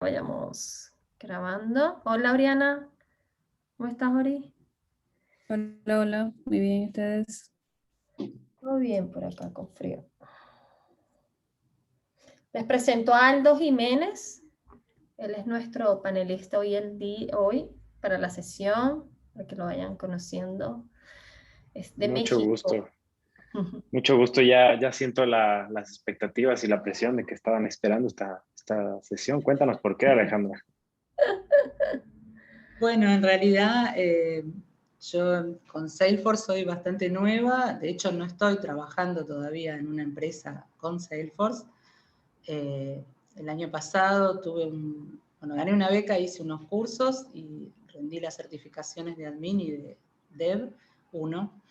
Vayamos grabando. Hola, Oriana. ¿Cómo estás, Ori? Hola, hola, muy bien, ¿ustedes? Todo bien por acá, con frío. Les presento a Aldo Jiménez. Él es nuestro panelista hoy para la sesión, para que lo vayan conociendo. Es de Mucho México. gusto. Mucho gusto. Ya siento las expectativas y la presión de que estaban esperando esta sesión. Cuéntanos por qué, Alejandra. Bueno, en realidad yo con Salesforce soy bastante nueva. De hecho, no estoy trabajando todavía en una empresa con Salesforce. El año pasado gané una beca, hice unos cursos y rendí las certificaciones de admin y de dev 1.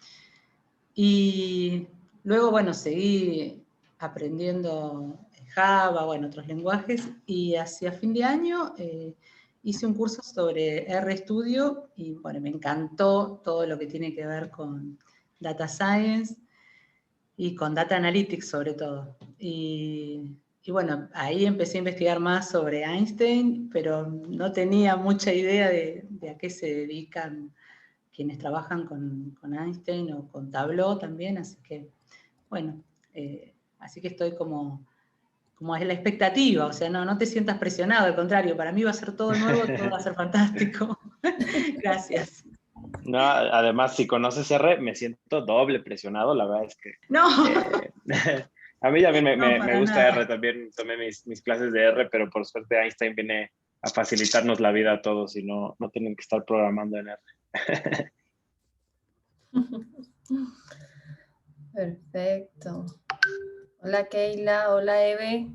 Y luego, bueno, seguí aprendiendo Java, bueno, otros lenguajes, y hacia fin de año hice un curso sobre RStudio y, bueno, me encantó todo lo que tiene que ver con Data Science y con Data Analytics sobre todo. Y bueno, ahí empecé a investigar más sobre Einstein, pero no tenía mucha idea de a qué se dedican quienes trabajan con Einstein o con Tableau también, así que, bueno, así que estoy como es la expectativa, o sea, no te sientas presionado, al contrario, para mí va a ser todo nuevo, todo va a ser fantástico. Gracias. No, además, si conoces R, me siento doble presionado. La verdad es que No, a mí también no, me para gusta nada. R, también tomé mis clases de R, pero por suerte Einstein viene a facilitarnos la vida a todos y no tienen que estar programando en R. Perfecto. Hola, Keila. Hola, Eve.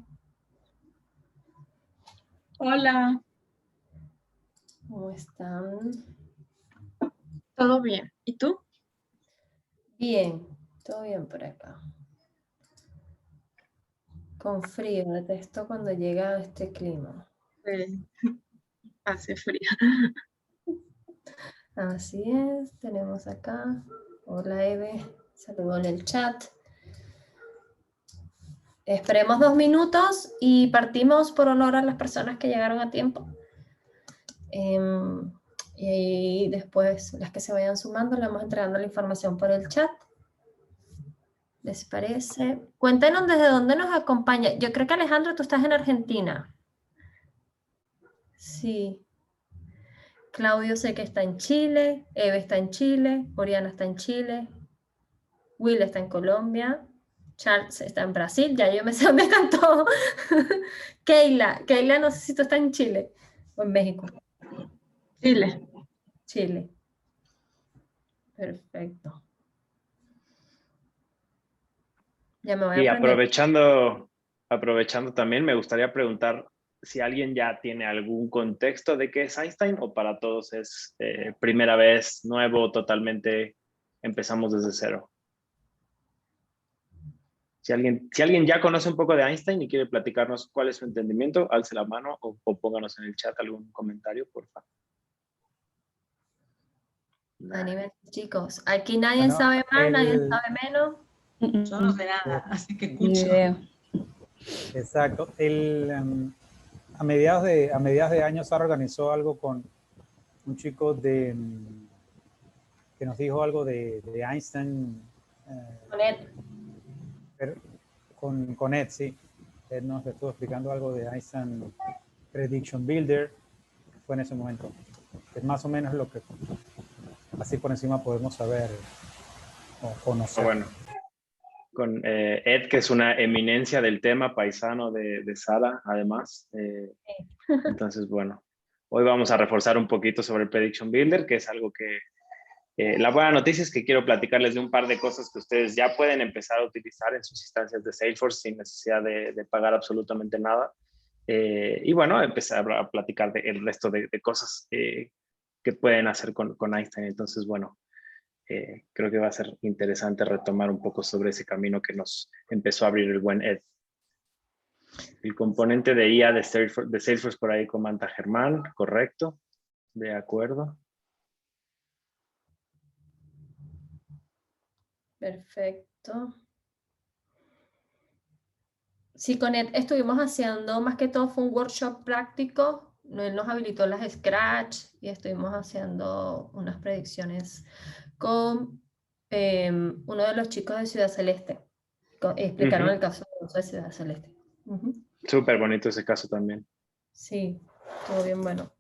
Hola. ¿Cómo están? ¿Todo bien? ¿Y tú? Bien, todo bien por acá. Con frío, detesto cuando llega este clima. Hace frío. Así es, tenemos acá. Hola, Eve. Saludo en el chat. Esperemos 2 minutos y partimos por honor a las personas que llegaron a tiempo. Y después, las que se vayan sumando, le vamos entregando la información por el chat. ¿Les parece? Cuéntenos desde dónde nos acompaña. Yo creo que Alejandro, tú estás en Argentina. Sí. Claudio sé que está en Chile, Eve está en Chile, Oriana está en Chile, Will está en Colombia, Charles está en Brasil, ya yo me sé dónde están todos. Keila, no sé si tú estás en Chile o en México. Chile. Chile. Perfecto. Ya me voy a Y aprender. aprovechando también, me gustaría preguntar si alguien ya tiene algún contexto de qué es Einstein o para todos es primera vez, nuevo, totalmente, empezamos desde cero. Si alguien ya conoce un poco de Einstein y quiere platicarnos cuál es su entendimiento, alce la mano o pónganos en el chat algún comentario, por favor. Anime, chicos. Aquí nadie Bueno, sabe más, nadie sabe menos. Yo no sé nada, así que Ni escucho. idea. exacto. A mediados de año se organizó algo con un chico que nos dijo algo de Einstein. Con Ed. Pero con Ed, sí. Ed nos estuvo explicando algo de Einstein Prediction Builder. Fue en ese momento. Es más o menos lo que así por encima podemos saber o conocer. Bueno, con Ed, que es una eminencia del tema, paisano de Sara, además. Entonces, bueno, hoy vamos a reforzar un poquito sobre el Prediction Builder, que es algo que la buena noticia es que quiero platicarles de un par de cosas que ustedes ya pueden empezar a utilizar en sus instancias de Salesforce sin necesidad de pagar absolutamente nada. Y bueno, empezar a platicar del resto de cosas que pueden hacer con Einstein. Entonces, bueno, creo que va a ser interesante retomar un poco sobre ese camino que nos empezó a abrir el buen Ed. El componente de IA de Salesforce por ahí comenta Germán, correcto, de acuerdo. Perfecto. Sí, con él estuvimos haciendo, más que todo fue un workshop práctico. Él nos habilitó las Scratch y estuvimos haciendo unas predicciones con uno de los chicos de Ciudad Celeste. Explicaron el caso de Ciudad Celeste. Ujú. Súper bonito ese caso también. Sí, estuvo bien bueno.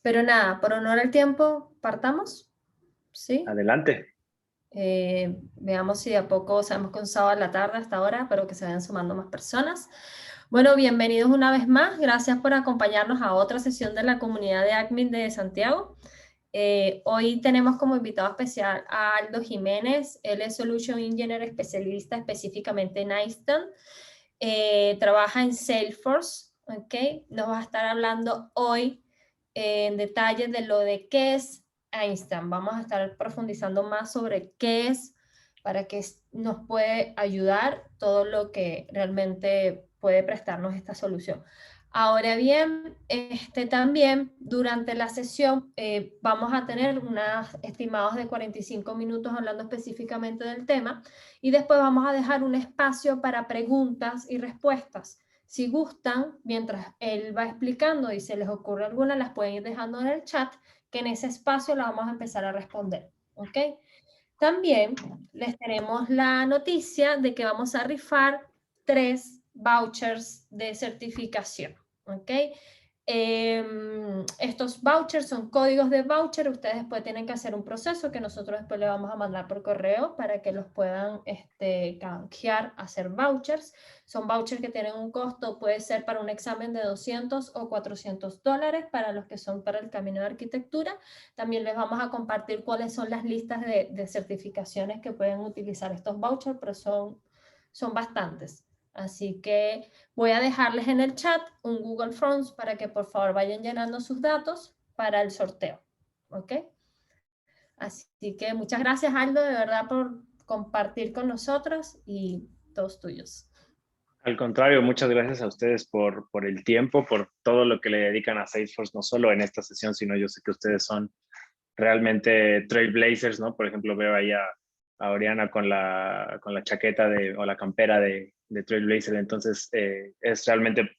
Pero nada, por honor al tiempo, partamos. ¿Sí? Adelante. Veamos si de a poco se hemos comenzado a la tarde hasta ahora, pero que se vayan sumando más personas. Bueno, bienvenidos una vez más. Gracias por acompañarnos a otra sesión de la comunidad de admin de Santiago. Hoy tenemos como invitado especial a Aldo Jiménez. Él es Solution Engineer especialista específicamente en Einstein. Trabaja en Salesforce, ¿ok? Nos va a estar hablando hoy en detalle de lo de qué es Einstein. Vamos a estar profundizando más sobre qué es, para que nos puede ayudar todo lo que realmente puede prestarnos esta solución. Ahora bien, también durante la sesión vamos a tener unos estimados de 45 minutos hablando específicamente del tema y después vamos a dejar un espacio para preguntas y respuestas. Si gustan, mientras él va explicando y se les ocurre alguna, las pueden ir dejando en el chat, que en ese espacio la vamos a empezar a responder, ¿ok? También les tenemos la noticia de que vamos a rifar 3 vouchers de certificación, ¿ok? Estos vouchers son códigos de voucher. Ustedes después tienen que hacer un proceso que nosotros después le vamos a mandar por correo para que los puedan canjear, hacer vouchers. Son vouchers que tienen un costo, puede ser para un examen de $200 o $400 para los que son para el camino de arquitectura. También les vamos a compartir cuáles son las listas de certificaciones que pueden utilizar estos vouchers, pero son bastantes. Así que voy a dejarles en el chat un Google Forms para que por favor vayan llenando sus datos para el sorteo. ¿Ok? Así que muchas gracias, Aldo, de verdad, por compartir con nosotros y todos tuyos. Al contrario, muchas gracias a ustedes por el tiempo, por todo lo que le dedican a Salesforce, no solo en esta sesión, sino yo sé que ustedes son realmente trailblazers, ¿no? Por ejemplo, veo ahí a Oriana con la chaqueta o la campera de Trailblazer, entonces es realmente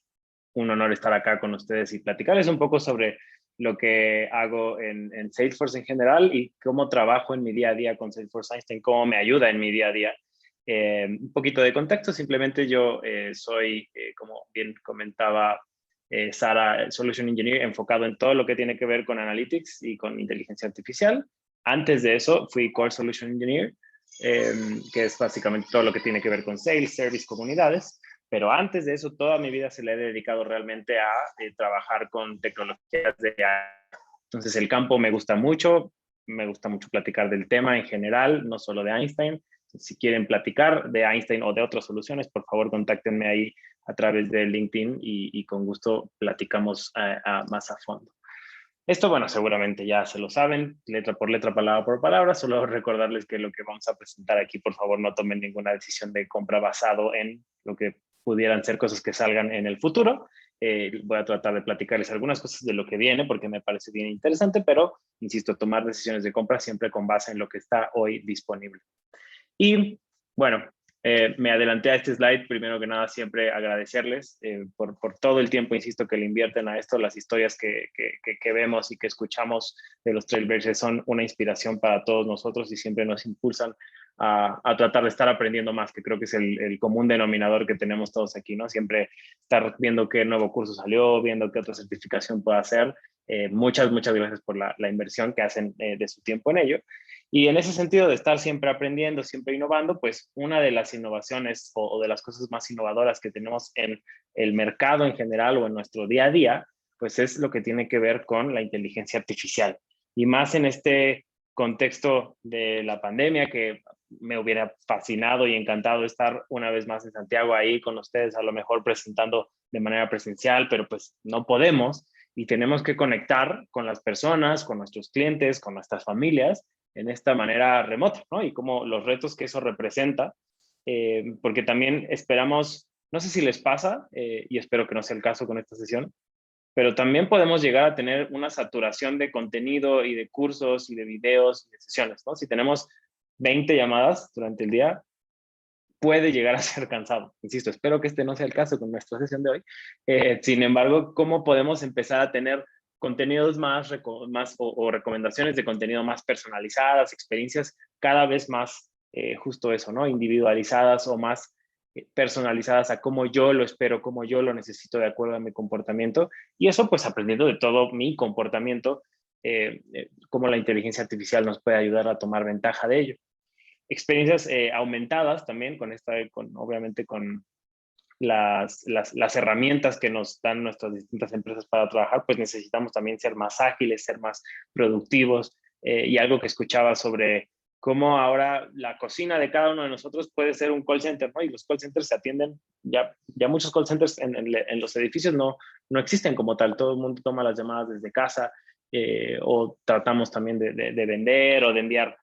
un honor estar acá con ustedes y platicarles un poco sobre lo que hago en Salesforce en general y cómo trabajo en mi día a día con Salesforce Einstein, cómo me ayuda en mi día a día. Un poquito de contexto, simplemente yo soy, como bien comentaba Sara, Solution Engineer, enfocado en todo lo que tiene que ver con Analytics y con inteligencia artificial. Antes de eso fui Core Solution Engineer, que es básicamente todo lo que tiene que ver con Sales, Service, comunidades. Pero antes de eso, toda mi vida se le he dedicado realmente a trabajar con tecnologías de AI. Entonces, el campo me gusta mucho platicar del tema en general, no solo de Einstein. Si quieren platicar de Einstein o de otras soluciones, por favor, contáctenme ahí a través de LinkedIn y con gusto platicamos más a fondo. Esto, bueno, seguramente ya se lo saben, letra por letra, palabra por palabra. Solo recordarles que lo que vamos a presentar aquí, por favor, no tomen ninguna decisión de compra basado en lo que pudieran ser cosas que salgan en el futuro. Voy a tratar de platicarles algunas cosas de lo que viene porque me parece bien interesante, pero, insisto, tomar decisiones de compra siempre con base en lo que está hoy disponible. Y, bueno, me adelanté a este slide. Primero que nada, siempre agradecerles por todo el tiempo, insisto, que le invierten a esto. Las historias que vemos y que escuchamos de los Trailblazers son una inspiración para todos nosotros y siempre nos impulsan a tratar de estar aprendiendo más, que creo que es el común denominador que tenemos todos aquí, ¿no? Siempre estar viendo qué nuevo curso salió, viendo qué otra certificación puedo hacer. Muchas gracias por la inversión que hacen de su tiempo en ello. Y en ese sentido de estar siempre aprendiendo, siempre innovando, pues una de las innovaciones o de las cosas más innovadoras que tenemos en el mercado en general o en nuestro día a día, pues es lo que tiene que ver con la inteligencia artificial. Y más en este contexto de la pandemia, que me hubiera fascinado y encantado estar una vez más en Santiago ahí con ustedes, a lo mejor presentando de manera presencial, pero pues no podemos y tenemos que conectar con las personas, con nuestros clientes, con nuestras familias en esta manera remota, ¿no? Y como los retos que eso representa, porque también esperamos, no sé si les pasa, y espero que no sea el caso con esta sesión, pero también podemos llegar a tener una saturación de contenido y de cursos y de videos y de sesiones, ¿no? Si tenemos 20 llamadas durante el día, puede llegar a ser cansado. Insisto, espero que este no sea el caso con nuestra sesión de hoy. Sin embargo, ¿cómo podemos empezar a tener contenidos más o recomendaciones de contenido más personalizadas, experiencias cada vez más justo eso, ¿no? Individualizadas o más personalizadas a cómo yo lo espero, cómo yo lo necesito de acuerdo a mi comportamiento? Y eso pues aprendiendo de todo mi comportamiento, cómo la inteligencia artificial nos puede ayudar a tomar ventaja de ello. Experiencias aumentadas también obviamente con las herramientas que nos dan nuestras distintas empresas para trabajar, pues necesitamos también ser más ágiles, ser más productivos, y algo que escuchaba sobre cómo ahora la cocina de cada uno de nosotros puede ser un call center, ¿no? Y los call centers se atienden, ya muchos call centers en los edificios no existen como tal, todo el mundo toma las llamadas desde casa, o tratamos también de vender o de enviar,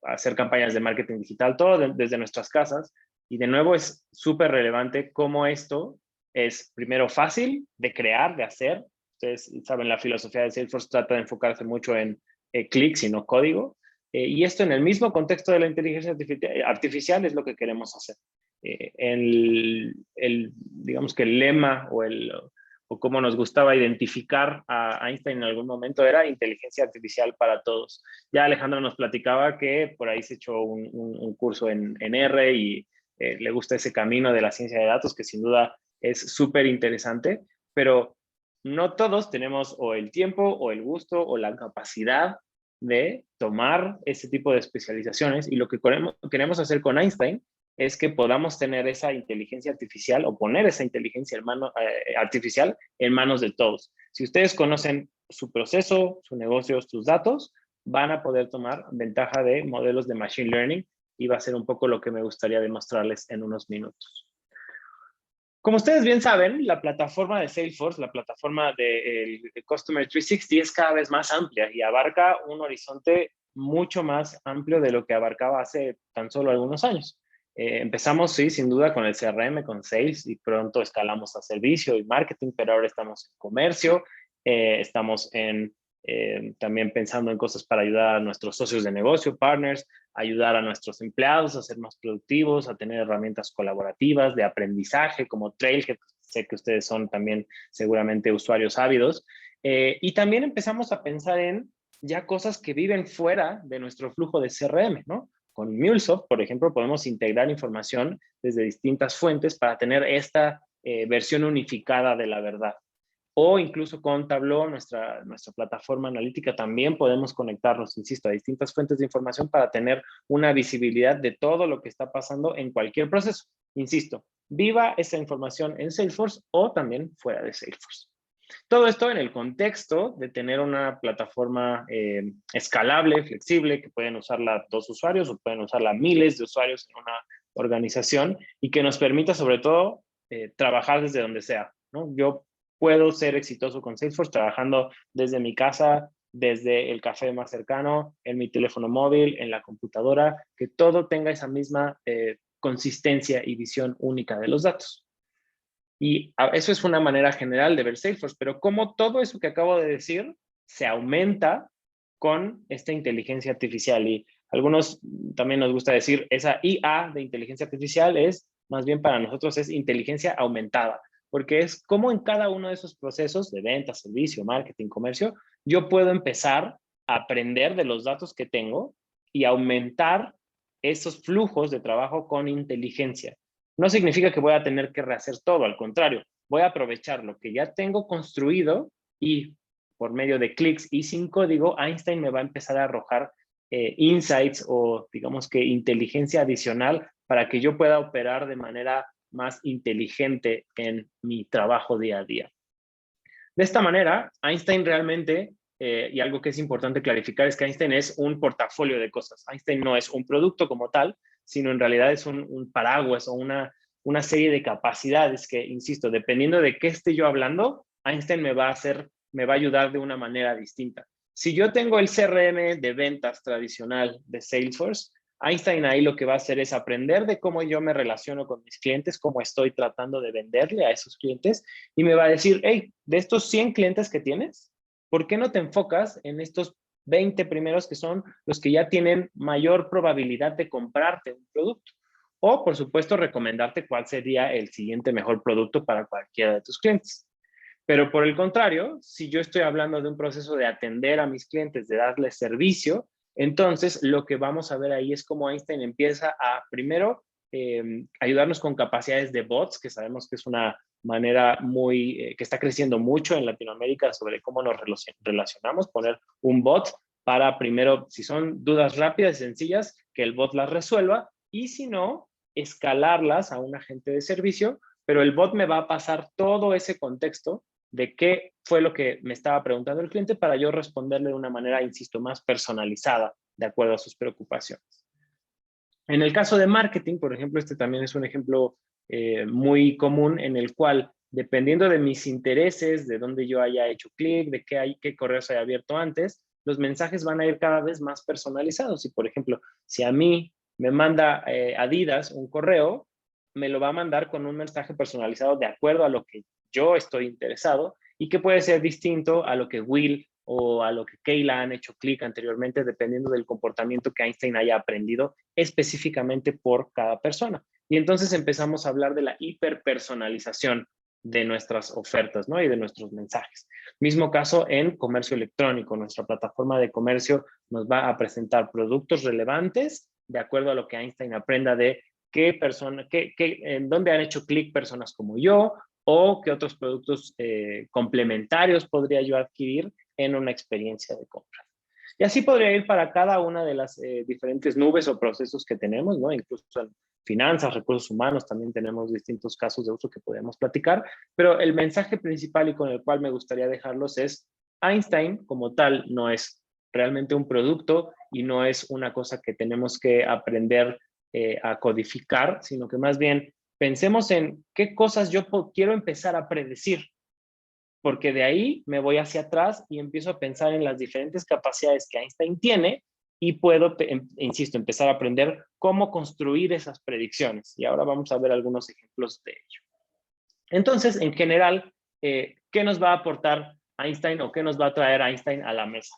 hacer campañas de marketing digital, todo desde nuestras casas. Y de nuevo es súper relevante cómo esto es primero fácil de crear, de hacer. Ustedes saben, la filosofía de Salesforce trata de enfocarse mucho en clics y no código. Y esto en el mismo contexto de la inteligencia artificial es lo que queremos hacer. Digamos que el lema o cómo nos gustaba identificar a Einstein en algún momento era inteligencia artificial para todos. Ya Alejandro nos platicaba que por ahí se echó un curso en R y le gusta ese camino de la ciencia de datos, que sin duda es súper interesante, pero no todos tenemos o el tiempo o el gusto o la capacidad de tomar ese tipo de especializaciones, y lo que queremos hacer con Einstein es que podamos tener esa inteligencia artificial o poner esa inteligencia artificial en manos de todos. Si ustedes conocen su proceso, su negocio, sus datos, van a poder tomar ventaja de modelos de Machine Learning, y va a ser un poco lo que me gustaría demostrarles en unos minutos. Como ustedes bien saben, la plataforma de Salesforce, la plataforma del Customer 360 es cada vez más amplia y abarca un horizonte mucho más amplio de lo que abarcaba hace tan solo algunos años. Empezamos, sí, sin duda, con el CRM, con Sales, y pronto escalamos a servicio y marketing, pero ahora estamos en comercio, estamos también pensando en cosas para ayudar a nuestros socios de negocio, partners, ayudar a nuestros empleados a ser más productivos, a tener herramientas colaborativas de aprendizaje como Trailhead. Sé que ustedes son también seguramente usuarios ávidos. Y también empezamos a pensar en ya cosas que viven fuera de nuestro flujo de CRM, ¿no? Con MuleSoft, por ejemplo, podemos integrar información desde distintas fuentes para tener esta versión unificada de la verdad. O incluso con Tableau, nuestra plataforma analítica, también podemos conectarnos, insisto, a distintas fuentes de información para tener una visibilidad de todo lo que está pasando en cualquier proceso. Insisto, viva esa información en Salesforce o también fuera de Salesforce. Todo esto en el contexto de tener una plataforma escalable, flexible, que pueden usarla 2 usuarios o pueden usarla miles de usuarios en una organización, y que nos permita sobre todo trabajar desde donde sea, ¿no? Yo puedo ser exitoso con Salesforce trabajando desde mi casa, desde el café más cercano, en mi teléfono móvil, en la computadora, que todo tenga esa misma consistencia y visión única de los datos. Y eso es una manera general de ver Salesforce, pero cómo todo eso que acabo de decir se aumenta con esta inteligencia artificial. Y algunos también nos gusta decir, esa IA de inteligencia artificial es, más bien para nosotros, es inteligencia aumentada, porque es como en cada uno de esos procesos de venta, servicio, marketing, comercio, yo puedo empezar a aprender de los datos que tengo y aumentar esos flujos de trabajo con inteligencia. No significa que voy a tener que rehacer todo, al contrario, voy a aprovechar lo que ya tengo construido, y por medio de clics y sin código, Einstein me va a empezar a arrojar insights o digamos que inteligencia adicional para que yo pueda operar de manera más inteligente en mi trabajo día a día. De esta manera, Einstein realmente, y algo que es importante clarificar, es que Einstein es un portafolio de cosas. Einstein no es un producto como tal, sino en realidad es un paraguas o una serie de capacidades que, insisto, dependiendo de qué esté yo hablando, Einstein me va a ayudar de una manera distinta. Si yo tengo el CRM de ventas tradicional de Salesforce, Einstein ahí lo que va a hacer es aprender de cómo yo me relaciono con mis clientes, cómo estoy tratando de venderle a esos clientes, y me va a decir, hey, de estos 100 clientes que tienes, ¿por qué no te enfocas en estos 20 primeros que son los que ya tienen mayor probabilidad de comprarte un producto? o por supuesto recomendarte cuál sería el siguiente mejor producto para cualquiera de tus clientes. Pero por el contrario, si yo estoy hablando de un proceso de atender a mis clientes, de darles servicio, entonces lo que vamos a ver ahí es cómo Einstein empieza a, primero, ayudarnos con capacidades de bots, que sabemos que es una manera que está creciendo mucho en Latinoamérica sobre cómo nos relacionamos, poner un bot para primero, si son dudas rápidas y sencillas, que el bot las resuelva, y si no, escalarlas a un agente de servicio, pero el bot me va a pasar todo ese contexto de qué fue lo que me estaba preguntando el cliente para yo responderle de una manera, insisto, más personalizada, de acuerdo a sus preocupaciones. En el caso de marketing, por ejemplo, este también es un ejemplo muy común en el cual, dependiendo de mis intereses, de dónde yo haya hecho clic, de qué correos haya abierto antes, los mensajes van a ir cada vez más personalizados. Y, por ejemplo, si a mí me manda Adidas un correo, me lo va a mandar con un mensaje personalizado de acuerdo a lo que yo estoy interesado y que puede ser distinto a lo que Will o a lo que Kayla han hecho clic anteriormente, dependiendo del comportamiento que Einstein haya aprendido específicamente por cada persona. Y entonces empezamos a hablar de la hiperpersonalización de nuestras ofertas, ¿no? Y de nuestros mensajes. Mismo caso en comercio electrónico. Nuestra plataforma de comercio nos va a presentar productos relevantes de acuerdo a lo que Einstein aprenda de en dónde han hecho clic personas como yo, o qué otros productos complementarios podría yo adquirir en una experiencia de compra. Y así podría ir para cada una de las diferentes nubes o procesos que tenemos, ¿no? Incluso en finanzas, recursos humanos, también tenemos distintos casos de uso que podemos platicar, pero el mensaje principal y con el cual me gustaría dejarlos es: Einstein como tal no es realmente un producto y no es una cosa que tenemos que aprender a codificar, sino que más bien pensemos en qué cosas yo quiero empezar a predecir, porque de ahí me voy hacia atrás y empiezo a pensar en las diferentes capacidades que Einstein tiene y puedo, insisto, empezar a aprender cómo construir esas predicciones. Y ahora vamos a ver algunos ejemplos de ello. Entonces, en general, ¿qué nos va a aportar Einstein o qué nos va a traer Einstein a la mesa?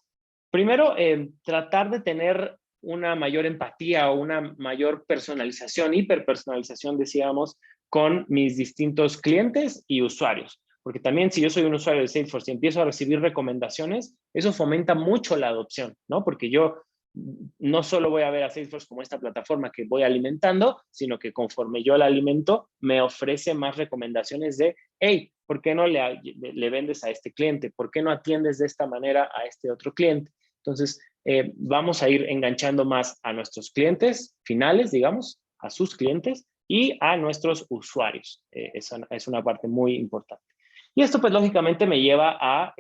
Primero, tratar de tener una mayor empatía o una mayor personalización, hiperpersonalización, decíamos, con mis distintos clientes y usuarios. Porque también si yo soy un usuario de Salesforce y empiezo a recibir recomendaciones, eso fomenta mucho la adopción, ¿no? Porque yo no solo voy a ver a Salesforce como esta plataforma que voy alimentando, sino que conforme yo la alimento, me ofrece más recomendaciones de, hey, ¿por qué no le vendes a este cliente? ¿Por qué no atiendes de esta manera a este otro cliente? Entonces, vamos a ir enganchando más a nuestros clientes finales, digamos, a sus clientes y a nuestros usuarios. Esa es una parte muy importante. Y esto, pues, lógicamente me lleva a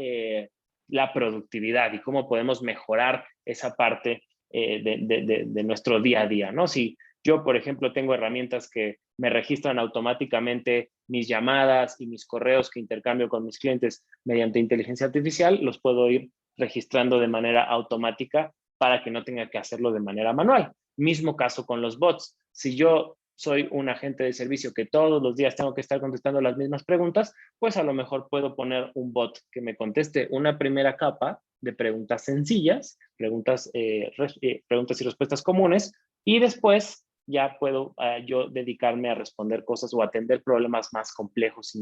la productividad y cómo podemos mejorar esa parte de nuestro día a día, ¿no? Si yo, por ejemplo, tengo herramientas que me registran automáticamente mis llamadas y mis correos que intercambio con mis clientes mediante inteligencia artificial, los puedo ir registrando de manera automática para que no tenga que hacerlo de manera manual. Mismo caso con los bots. Si yo soy un agente de servicio que todos los días tengo que estar contestando las mismas preguntas, pues a lo mejor puedo poner un bot que me conteste una primera capa de preguntas sencillas, preguntas y respuestas comunes, y después ya puedo yo dedicarme a responder cosas o atender problemas más complejos y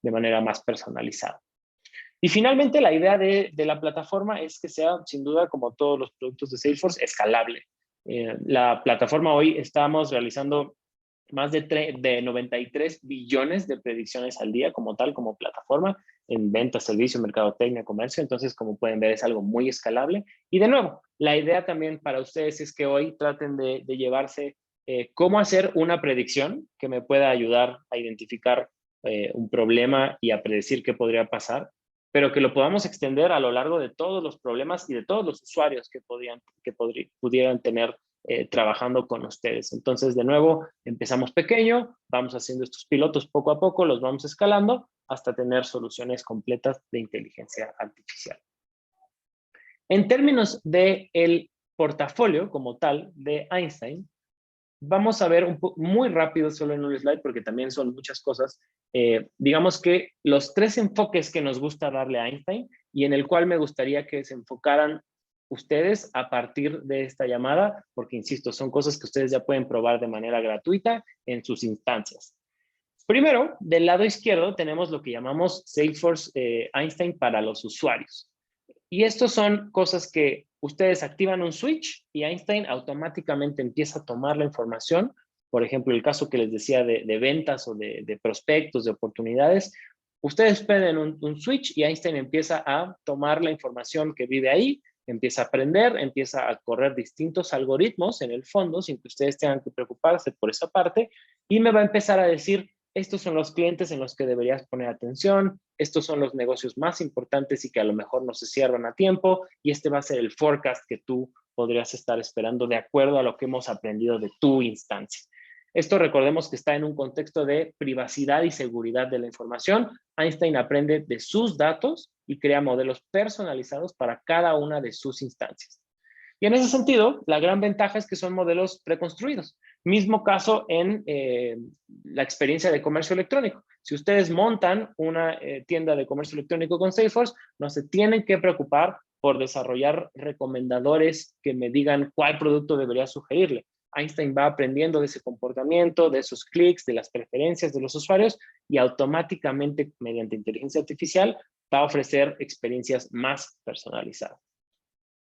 de manera más personalizada. Y finalmente, la idea de la plataforma es que sea, sin duda, como todos los productos de Salesforce, escalable. La plataforma hoy estamos realizando más de 93 billones de predicciones al día como tal, como plataforma, en ventas, servicio, mercadotecnia, comercio. Entonces, como pueden ver, es algo muy escalable. Y de nuevo, la idea también para ustedes es que hoy traten de llevarse cómo hacer una predicción que me pueda ayudar a identificar un problema y a predecir qué podría pasar, pero que lo podamos extender a lo largo de todos los problemas y de todos los usuarios que pudieran tener trabajando con ustedes. Entonces, de nuevo, empezamos pequeño, vamos haciendo estos pilotos poco a poco, los vamos escalando hasta tener soluciones completas de inteligencia artificial. En términos del portafolio como tal de Einstein, vamos a ver muy rápido, solo en un slide, porque también son muchas cosas. Digamos que los 3 enfoques que nos gusta darle a Einstein y en el cual me gustaría que se enfocaran ustedes a partir de esta llamada, porque insisto, son cosas que ustedes ya pueden probar de manera gratuita en sus instancias. Primero, del lado izquierdo tenemos lo que llamamos Salesforce Einstein para los usuarios. Y estos son cosas que ustedes activan un switch y Einstein automáticamente empieza a tomar la información. Por ejemplo, el caso que les decía de ventas o de prospectos, de oportunidades. Ustedes prenden un switch y Einstein empieza a tomar la información que vive ahí, empieza a aprender, empieza a correr distintos algoritmos en el fondo, sin que ustedes tengan que preocuparse por esa parte, y me va a empezar a decir, estos son los clientes en los que deberías poner atención, estos son los negocios más importantes y que a lo mejor no se cierran a tiempo, y este va a ser el forecast que tú podrías estar esperando de acuerdo a lo que hemos aprendido de tu instancia. Esto recordemos que está en un contexto de privacidad y seguridad de la información. Einstein aprende de sus datos y crea modelos personalizados para cada una de sus instancias. Y en ese sentido, la gran ventaja es que son modelos preconstruidos. Mismo caso en la experiencia de comercio electrónico. Si ustedes montan una tienda de comercio electrónico con Salesforce, no se tienen que preocupar por desarrollar recomendadores que me digan cuál producto debería sugerirle. Einstein va aprendiendo de ese comportamiento, de esos clics, de las preferencias de los usuarios y automáticamente, mediante inteligencia artificial, va a ofrecer experiencias más personalizadas.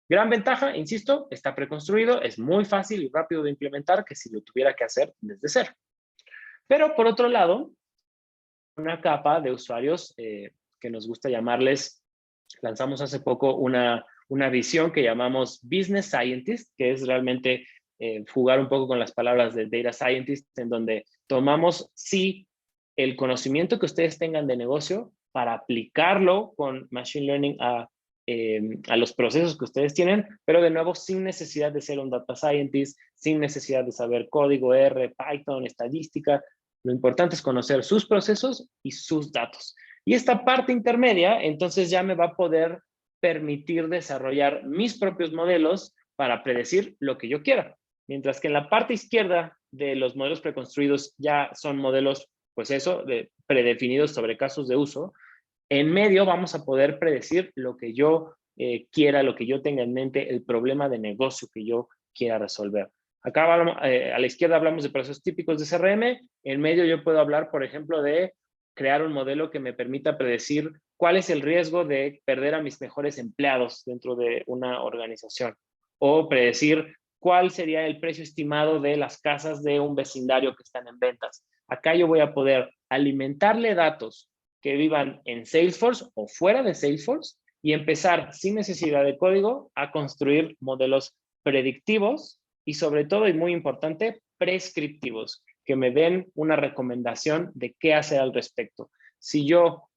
Gran ventaja, insisto, está preconstruido, es muy fácil y rápido de implementar que si lo tuviera que hacer desde cero. Pero por otro lado, una capa de usuarios que nos gusta llamarles, lanzamos hace poco una visión que llamamos Business Scientist, que es realmente jugar un poco con las palabras de Data Scientist, en donde tomamos, sí, el conocimiento que ustedes tengan de negocio para aplicarlo con Machine Learning a los procesos que ustedes tienen, pero de nuevo sin necesidad de ser un Data Scientist, sin necesidad de saber código R, Python, estadística. Lo importante es conocer sus procesos y sus datos. Y esta parte intermedia, entonces ya me va a poder permitir desarrollar mis propios modelos para predecir lo que yo quiera. Mientras que en la parte izquierda de los modelos preconstruidos ya son modelos, pues eso, predefinidos sobre casos de uso. En medio vamos a poder predecir lo que yo quiera, lo que yo tenga en mente, el problema de negocio que yo quiera resolver. Acá a la izquierda hablamos de procesos típicos de CRM. En medio yo puedo hablar, por ejemplo, de crear un modelo que me permita predecir cuál es el riesgo de perder a mis mejores empleados dentro de una organización. O predecir cuál sería el precio estimado de las casas de un vecindario que están en ventas. Acá yo voy a poder alimentarle datos que vivan en Salesforce o fuera de Salesforce y empezar sin necesidad de código a construir modelos predictivos y sobre todo, y muy importante, prescriptivos, que me den una recomendación de qué hacer al respecto. Si yo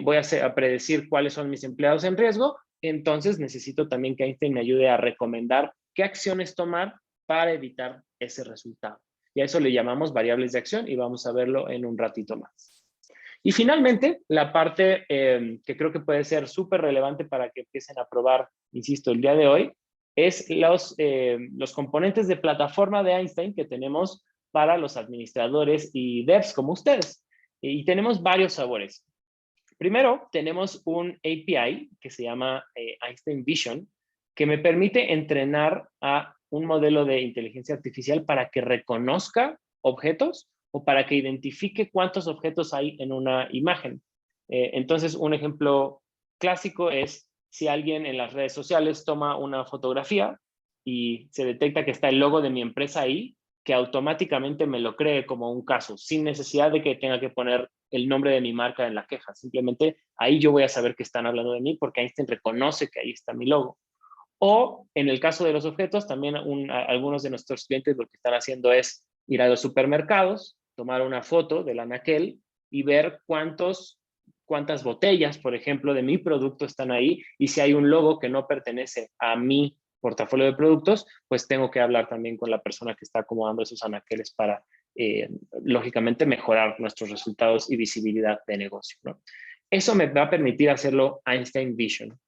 voy a predecir cuáles son mis empleados en riesgo, entonces necesito también que Einstein me ayude a recomendar qué acciones tomar para evitar ese resultado. Y a eso le llamamos variables de acción y vamos a verlo en un ratito más. Y finalmente, la parte que creo que puede ser súper relevante para que empiecen a probar, insisto, el día de hoy, es los componentes de plataforma de Einstein que tenemos para los administradores y devs como ustedes. Y tenemos varios sabores. Primero, tenemos un API que se llama Einstein Vision, que me permite entrenar a un modelo de inteligencia artificial para que reconozca objetos o para que identifique cuántos objetos hay en una imagen. Entonces, un ejemplo clásico es si alguien en las redes sociales toma una fotografía y se detecta que está el logo de mi empresa ahí, que automáticamente me lo cree como un caso, sin necesidad de que tenga que poner el nombre de mi marca en la queja. Simplemente ahí yo voy a saber que están hablando de mí porque Einstein reconoce que ahí está mi logo. O en el caso de los objetos, también algunos de nuestros clientes lo que están haciendo es ir a los supermercados, tomar una foto del anaquel y ver cuántas botellas, por ejemplo, de mi producto están ahí, y si hay un logo que no pertenece a mi portafolio de productos, pues tengo que hablar también con la persona que está acomodando esos anaqueles para, lógicamente, mejorar nuestros resultados y visibilidad de negocio, ¿no? Eso me va a permitir hacerlo Einstein Vision.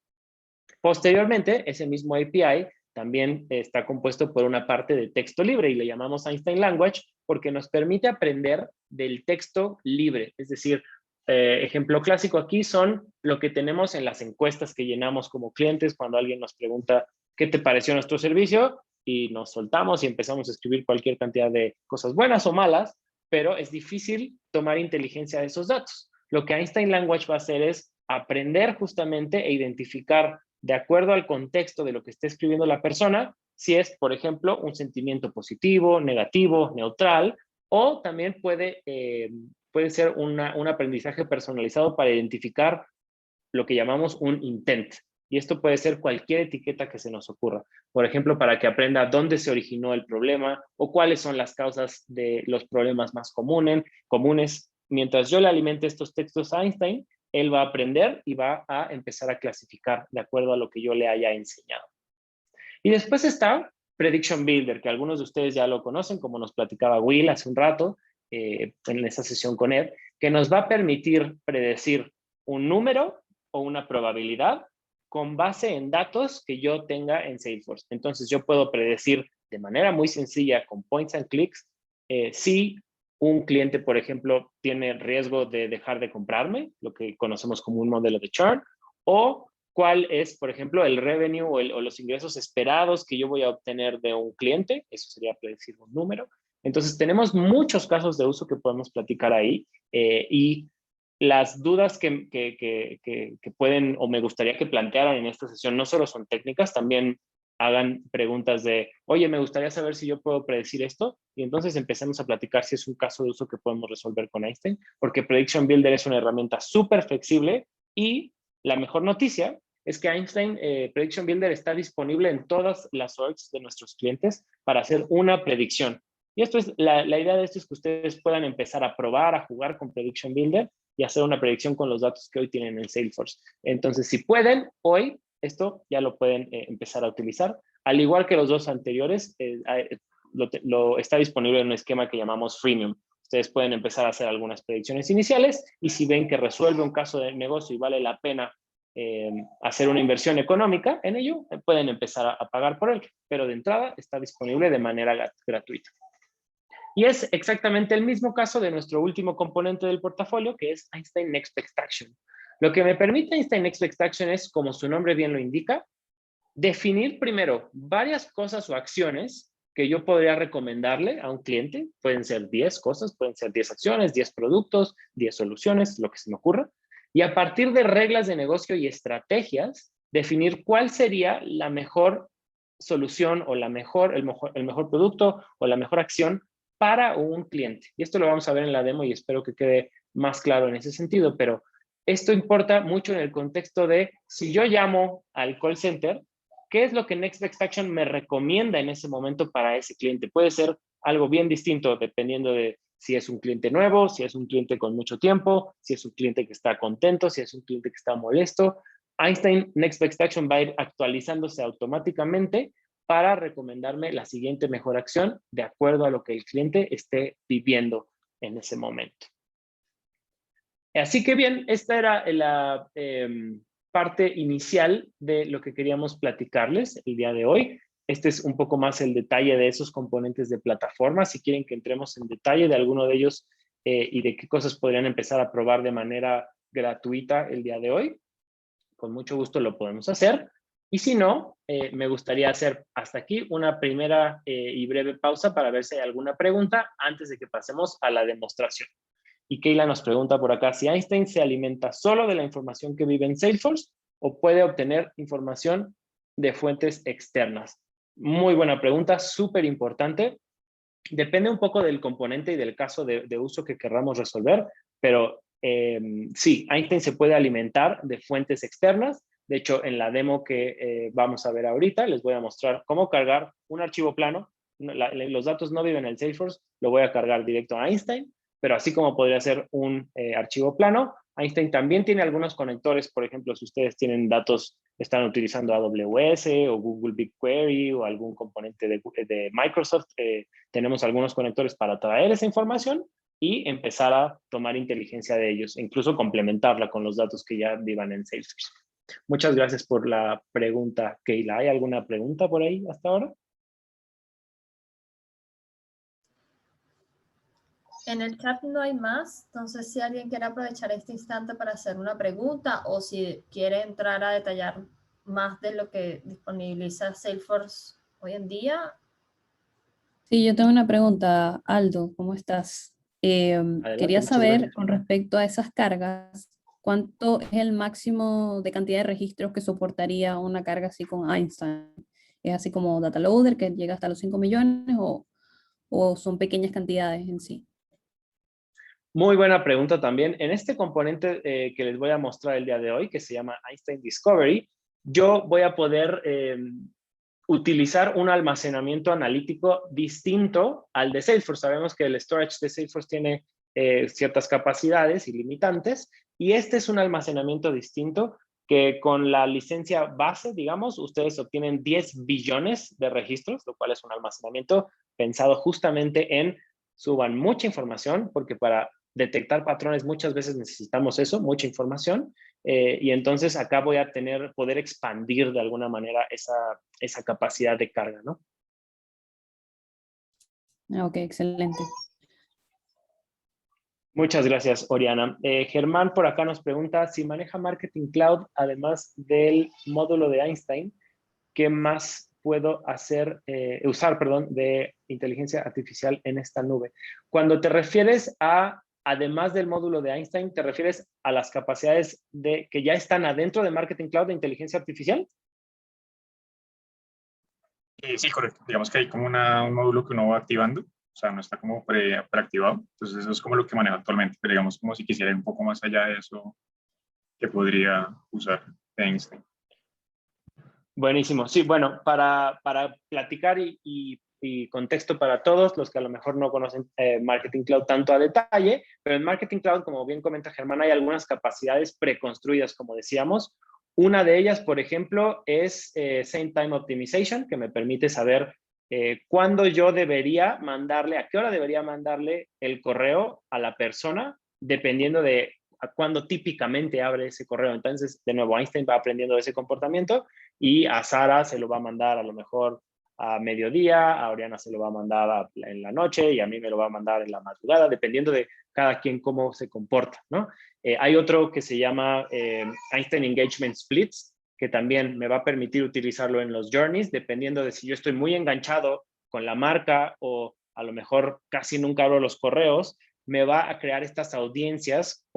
Posteriormente, ese mismo API también está compuesto por una parte de texto libre y le llamamos Einstein Language porque nos permite aprender del texto libre. Es decir, ejemplo clásico aquí son lo que tenemos en las encuestas que llenamos como clientes cuando alguien nos pregunta ¿qué te pareció nuestro servicio? Y nos soltamos y empezamos a escribir cualquier cantidad de cosas buenas o malas, pero es difícil tomar inteligencia de esos datos. Lo que Einstein Language va a hacer es aprender justamente e identificar, de acuerdo al contexto de lo que esté escribiendo la persona, si es, por ejemplo, un sentimiento positivo, negativo, neutral, o también puede ser un aprendizaje personalizado para identificar lo que llamamos un intent. Y esto puede ser cualquier etiqueta que se nos ocurra. Por ejemplo, para que aprenda dónde se originó el problema o cuáles son las causas de los problemas más comunes. Mientras yo le alimente estos textos a Einstein, él va a aprender y va a empezar a clasificar de acuerdo a lo que yo le haya enseñado. Y después está Prediction Builder, que algunos de ustedes ya lo conocen, como nos platicaba Will hace un rato en esa sesión con Ed, que nos va a permitir predecir un número o una probabilidad con base en datos que yo tenga en Salesforce. Entonces yo puedo predecir de manera muy sencilla con points and clicks si un cliente, por ejemplo, tiene riesgo de dejar de comprarme, lo que conocemos como un modelo de churn, o cuál es, por ejemplo, el revenue o los ingresos esperados que yo voy a obtener de un cliente. Eso sería predecir un número. Entonces tenemos muchos casos de uso que podemos platicar ahí y las dudas que pueden o me gustaría que plantearan en esta sesión no solo son técnicas, también hagan preguntas de, oye, me gustaría saber si yo puedo predecir esto, y entonces empecemos a platicar si es un caso de uso que podemos resolver con Einstein, porque Prediction Builder es una herramienta súper flexible y la mejor noticia es que Einstein Prediction Builder está disponible en todas las orgs de nuestros clientes para hacer una predicción. Y esto es, la idea de esto es que ustedes puedan empezar a probar, a jugar con Prediction Builder y hacer una predicción con los datos que hoy tienen en Salesforce. Entonces, si pueden, hoy, esto ya lo pueden empezar a utilizar. Al igual que los dos anteriores, está disponible en un esquema que llamamos freemium. Ustedes pueden empezar a hacer algunas predicciones iniciales y si ven que resuelve un caso de negocio y vale la pena hacer una inversión económica en ello, pueden empezar a pagar por él. Pero de entrada está disponible de manera gratuita. Y es exactamente el mismo caso de nuestro último componente del portafolio, que es Einstein Next Best Action. Lo que me permite Einstein Next Best Action es, como su nombre bien lo indica, definir primero varias cosas o acciones que yo podría recomendarle a un cliente. Pueden ser 10 cosas, pueden ser 10 acciones, 10 productos, 10 soluciones, lo que se me ocurra. Y a partir de reglas de negocio y estrategias, definir cuál sería la mejor solución o el mejor producto o la mejor acción para un cliente. Y esto lo vamos a ver en la demo y espero que quede más claro en ese sentido, pero esto importa mucho en el contexto de si yo llamo al call center, ¿qué es lo que Next Best Action me recomienda en ese momento para ese cliente? Puede ser algo bien distinto dependiendo de si es un cliente nuevo, si es un cliente con mucho tiempo, si es un cliente que está contento, si es un cliente que está molesto. Einstein Next Best Action va a ir actualizándose automáticamente para recomendarme la siguiente mejor acción de acuerdo a lo que el cliente esté viviendo en ese momento. Así que bien, esta era la parte inicial de lo que queríamos platicarles el día de hoy. Este es un poco más el detalle de esos componentes de plataforma. Si quieren que entremos en detalle de alguno de ellos y de qué cosas podrían empezar a probar de manera gratuita el día de hoy, con mucho gusto lo podemos hacer. Y si no, me gustaría hacer hasta aquí una primera y breve pausa para ver si hay alguna pregunta antes de que pasemos a la demostración. Y Keila nos pregunta por acá si Einstein se alimenta solo de la información que vive en Salesforce o puede obtener información de fuentes externas. Muy buena pregunta, súper importante. Depende un poco del componente y del caso de uso que querramos resolver, pero sí, Einstein se puede alimentar de fuentes externas. De hecho, en la demo que vamos a ver ahorita, les voy a mostrar cómo cargar un archivo plano. Los datos no viven en el Salesforce, lo voy a cargar directo a Einstein, pero así como podría ser un archivo plano, Einstein también tiene algunos conectores. Por ejemplo, si ustedes tienen datos, están utilizando AWS o Google BigQuery o algún componente de Microsoft, tenemos algunos conectores para traer esa información y empezar a tomar inteligencia de ellos, incluso complementarla con los datos que ya vivan en Salesforce. Muchas gracias por la pregunta, Keila. ¿Hay alguna pregunta por ahí hasta ahora? En el chat no hay más, entonces si alguien quiere aprovechar este instante para hacer una pregunta o si quiere entrar a detallar más de lo que disponibiliza Salesforce hoy en día. Sí, yo tengo una pregunta, Aldo, ¿cómo estás? Adelante, Quería muchas saber gracias. con respecto a esas cargas, ¿cuánto es el máximo de cantidad de registros que soportaría una carga así con Einstein? ¿Es así como data loader que llega hasta los 5 millones o son pequeñas cantidades en sí? Muy buena pregunta también. En este componente que les voy a mostrar el día de hoy, que se llama Einstein Discovery, yo voy a poder utilizar un almacenamiento analítico distinto al de Salesforce. Sabemos que el storage de Salesforce tiene ciertas capacidades ilimitantes, y este es un almacenamiento distinto que con la licencia base, digamos, ustedes obtienen 10 billones de registros, lo cual es un almacenamiento pensado justamente en suban mucha información, porque para detectar patrones muchas veces necesitamos eso, mucha información, y entonces acá voy a poder expandir de alguna manera esa capacidad de carga, ¿no? Ok, excelente. Muchas gracias, Oriana. Germán por acá nos pregunta si maneja Marketing Cloud, además del módulo de Einstein, ¿qué más puedo usar de inteligencia artificial en esta nube? Cuando te refieres a, además del módulo de Einstein, ¿te refieres a las capacidades que ya están adentro de Marketing Cloud de inteligencia artificial? Sí, correcto. Digamos que hay como un módulo que uno va activando, o sea, no está como preactivado. Entonces eso es como lo que manejo actualmente, pero digamos como si quisiera ir un poco más allá de eso, que podría usar de Einstein. Buenísimo. Sí, bueno, para platicar y contexto para todos los que a lo mejor no conocen Marketing Cloud tanto a detalle, pero en Marketing Cloud, como bien comenta Germán, hay algunas capacidades preconstruidas, como decíamos. Una de ellas, por ejemplo, es Same Time Optimization, que me permite saber cuándo yo debería mandarle, a qué hora debería mandarle el correo a la persona, dependiendo de a cuándo típicamente abre ese correo. Entonces, de nuevo, Einstein va aprendiendo de ese comportamiento, y a Sara se lo va a mandar a lo mejor a mediodía, a Oriana se lo va a mandar en la noche, y a mí me lo va a mandar en la madrugada, dependiendo de cada quien cómo se comporta, ¿no? Hay otro que se llama Einstein Engagement Splits, que también me va a permitir utilizarlo en los journeys, dependiendo de si yo estoy muy enganchado con la marca o a lo mejor casi nunca abro los correos, me va a crear estas audiencias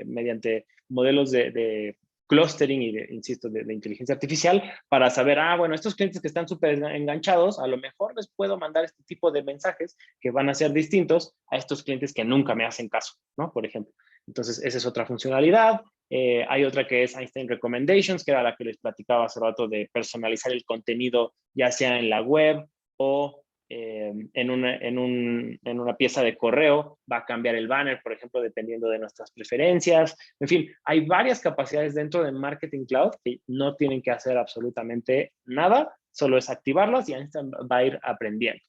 mediante modelos de clustering y, insisto, de inteligencia artificial, para saber, bueno, estos clientes que están súper enganchados, a lo mejor les puedo mandar este tipo de mensajes que van a ser distintos a estos clientes que nunca me hacen caso, ¿no? Por ejemplo. Entonces, esa es otra funcionalidad. Hay otra que es Einstein Recommendations, que era la que les platicaba hace rato, de personalizar el contenido, ya sea en la web o en una pieza de correo. Va a cambiar el banner, por ejemplo, dependiendo de nuestras preferencias. En fin, hay varias capacidades dentro de Marketing Cloud que no tienen que hacer absolutamente nada, solo es activarlas y Einstein va a ir aprendiendo.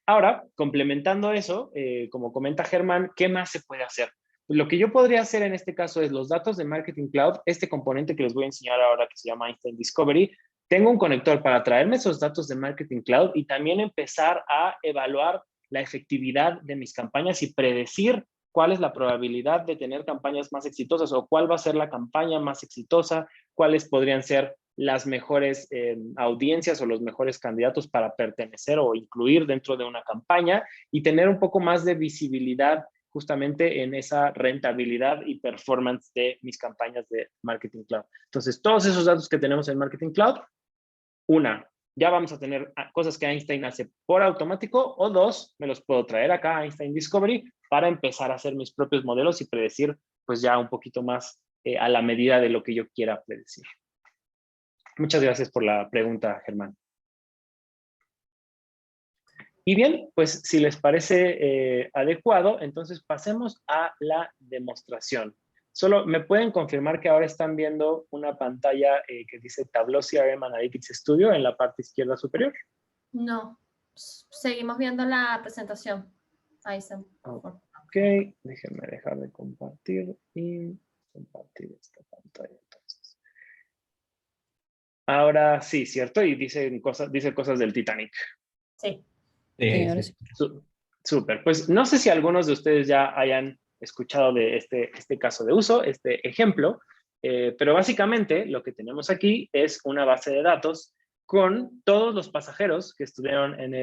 Ahora, complementando eso, como comenta Germán, ¿qué más se puede hacer? Pues lo que yo podría hacer en este caso es los datos de Marketing Cloud, este componente que les voy a enseñar ahora que se llama Einstein Discovery. Tengo un conector para traerme esos datos de Marketing Cloud y también empezar a evaluar la efectividad de mis campañas y predecir cuál es la probabilidad de tener campañas más exitosas, o cuál va a ser la campaña más exitosa, cuáles podrían ser las mejores audiencias o los mejores candidatos para pertenecer o incluir dentro de una campaña, y tener un poco más de visibilidad justamente en esa rentabilidad y performance de mis campañas de Marketing Cloud. Entonces, todos esos datos que tenemos en Marketing Cloud, ya vamos a tener cosas que Einstein hace por automático, o dos, me los puedo traer acá a Einstein Discovery para empezar a hacer mis propios modelos y predecir pues ya un poquito más a la medida de lo que yo quiera predecir. Muchas gracias por la pregunta, Germán. Y bien, pues si les parece adecuado, entonces pasemos a la demostración. Solo me pueden confirmar que ahora están viendo una pantalla que dice Tableau CRM Analytics Studio en la parte izquierda superior. No, seguimos viendo la presentación. Ahí está. Ok, déjenme dejar de compartir y compartir esta pantalla entonces. Ahora sí, ¿cierto? Y dice cosas del Titanic. Sí. Sí, ahora sí. Súper. Pues no sé si algunos de ustedes ya hayan escuchado de este caso de uso, este ejemplo, Pero básicamente lo que tenemos aquí es una base de datos con todos los pasajeros que estuvieron en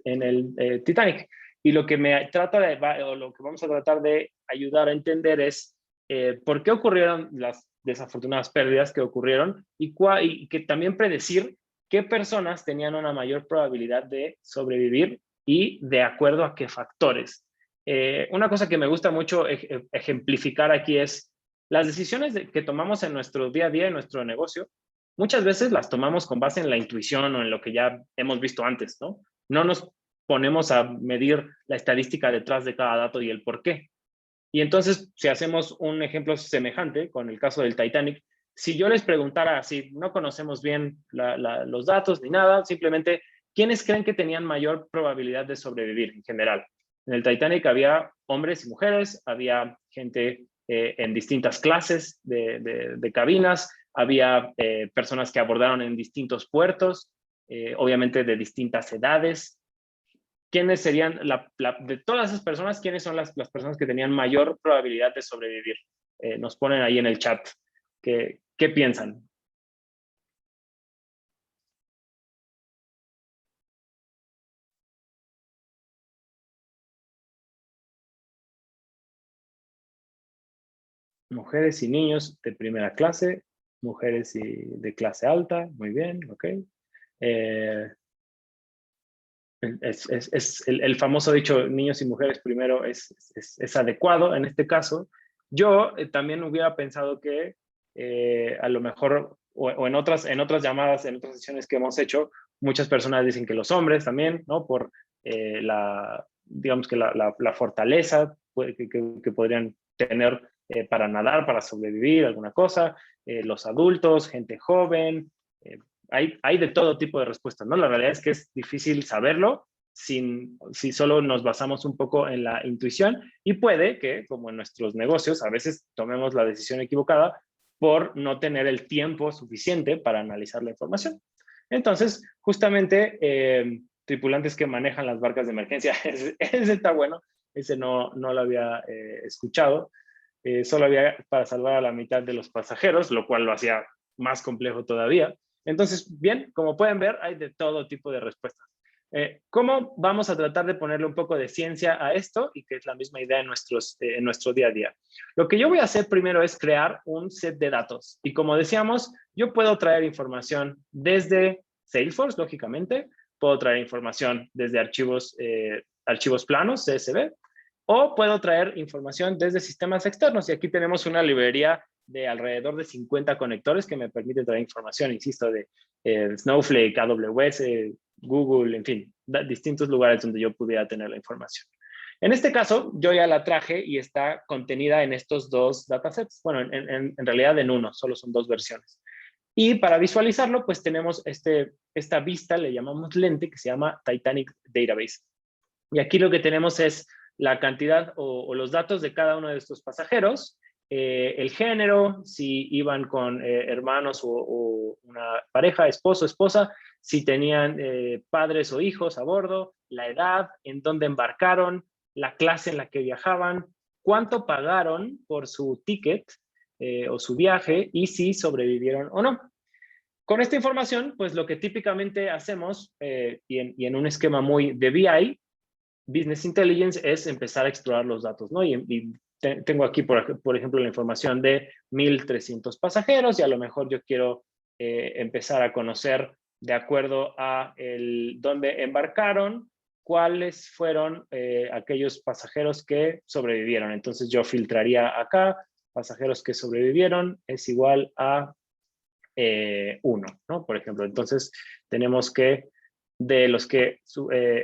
el Titanic. Y lo que lo que vamos a tratar de ayudar a entender es por qué ocurrieron las desafortunadas pérdidas que ocurrieron y que también predecir qué personas tenían una mayor probabilidad de sobrevivir y de acuerdo a qué factores. Una cosa que me gusta mucho ejemplificar aquí es las decisiones que tomamos en nuestro día a día, en nuestro negocio, muchas veces las tomamos con base en la intuición o en lo que ya hemos visto antes, ¿no? No nos ponemos a medir la estadística detrás de cada dato y el por qué. Y entonces, si hacemos un ejemplo semejante con el caso del Titanic, si yo les preguntara, si no conocemos bien los datos ni nada, simplemente, ¿quiénes creen que tenían mayor probabilidad de sobrevivir en general? En el Titanic había hombres y mujeres, había gente en distintas clases de cabinas, había personas que abordaron en distintos puertos, obviamente de distintas edades. ¿Quiénes serían, de todas esas personas, quiénes son las personas que tenían mayor probabilidad de sobrevivir? Nos ponen ahí en el chat. ¿Qué piensan? Mujeres y niños de primera clase, mujeres y de clase alta, muy bien, ok. El famoso dicho niños y mujeres primero es adecuado en este caso. Yo también hubiera pensado que a lo mejor, o en otras llamadas, en otras sesiones que hemos hecho, muchas personas dicen que los hombres también, ¿no? Por digamos que la fortaleza que podrían tener para nadar, para sobrevivir, alguna cosa, los adultos, gente joven, hay de todo tipo de respuestas, ¿no? La realidad es que es difícil saberlo si solo nos basamos un poco en la intuición y puede que, como en nuestros negocios, a veces tomemos la decisión equivocada por no tener el tiempo suficiente para analizar la información. Entonces, justamente, tripulantes que manejan las barcas de emergencia, ese está bueno, ese no lo había escuchado. Solo había para salvar a la mitad de los pasajeros, lo cual lo hacía más complejo todavía. Entonces, bien, como pueden ver, hay de todo tipo de respuestas. ¿Cómo vamos a tratar de ponerle un poco de ciencia a esto? Y que es la misma idea en nuestro día a día. Lo que yo voy a hacer primero es crear un set de datos. Y como decíamos, yo puedo traer información desde Salesforce, lógicamente. Puedo traer información desde archivos planos, CSV. O puedo traer información desde sistemas externos. Y aquí tenemos una librería de alrededor de 50 conectores que me permiten traer información, insisto, de Snowflake, AWS, Google, en fin, distintos lugares donde yo pudiera tener la información. En este caso, yo ya la traje y está contenida en estos dos datasets. Bueno, en realidad en uno, solo son dos versiones. Y para visualizarlo, pues tenemos esta vista, le llamamos lente, que se llama Titanic Database. Y aquí lo que tenemos es la cantidad o los datos de cada uno de estos pasajeros, el género, si iban con hermanos o una pareja, esposo, esposa, si tenían padres o hijos a bordo, la edad, en dónde embarcaron, la clase en la que viajaban, cuánto pagaron por su ticket o su viaje y si sobrevivieron o no. Con esta información, pues lo que típicamente hacemos y en un esquema muy de BI, Business Intelligence, es empezar a explorar los datos, ¿no? Y tengo aquí, por ejemplo, la información de 1,300 pasajeros y a lo mejor yo quiero empezar a conocer, de acuerdo a dónde embarcaron, cuáles fueron aquellos pasajeros que sobrevivieron. Entonces yo filtraría acá, pasajeros que sobrevivieron es igual a 1, ¿no? Por ejemplo, entonces tenemos que de los que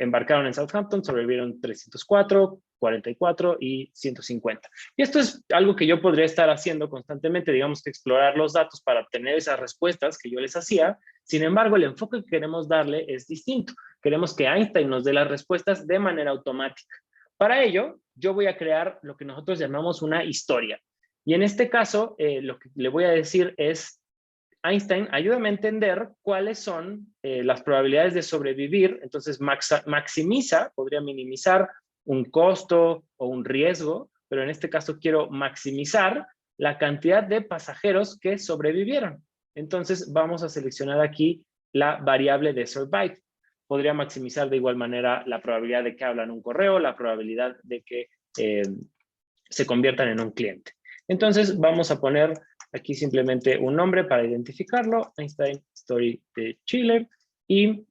embarcaron en Southampton, sobrevivieron 304, 44 y 150. Y esto es algo que yo podría estar haciendo constantemente, digamos que explorar los datos para obtener esas respuestas que yo les hacía. Sin embargo, el enfoque que queremos darle es distinto. Queremos que Einstein nos dé las respuestas de manera automática. Para ello, yo voy a crear lo que nosotros llamamos una historia. Y en este caso, lo que le voy a decir es: Einstein, ayúdame a entender cuáles son las probabilidades de sobrevivir. Entonces, maximiza, podría minimizar un costo o un riesgo, pero en este caso quiero maximizar la cantidad de pasajeros que sobrevivieron. Entonces vamos a seleccionar aquí la variable de survive. Podría maximizar de igual manera la probabilidad de que abran un correo, la probabilidad de que se conviertan en un cliente. Entonces vamos a poner aquí simplemente un nombre para identificarlo, Einstein Story de Chile, y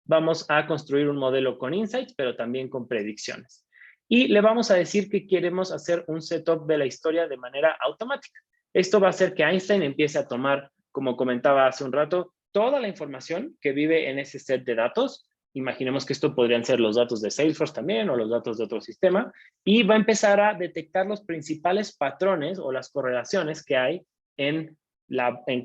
vamos a construir un modelo con insights, pero también con predicciones. Y le vamos a decir que queremos hacer un setup de la historia de manera automática. Esto va a hacer que Einstein empiece a tomar, como comentaba hace un rato, toda la información que vive en ese set de datos. Imaginemos que esto podrían ser los datos de Salesforce también o los datos de otro sistema, y va a empezar a detectar los principales patrones o las correlaciones que hay en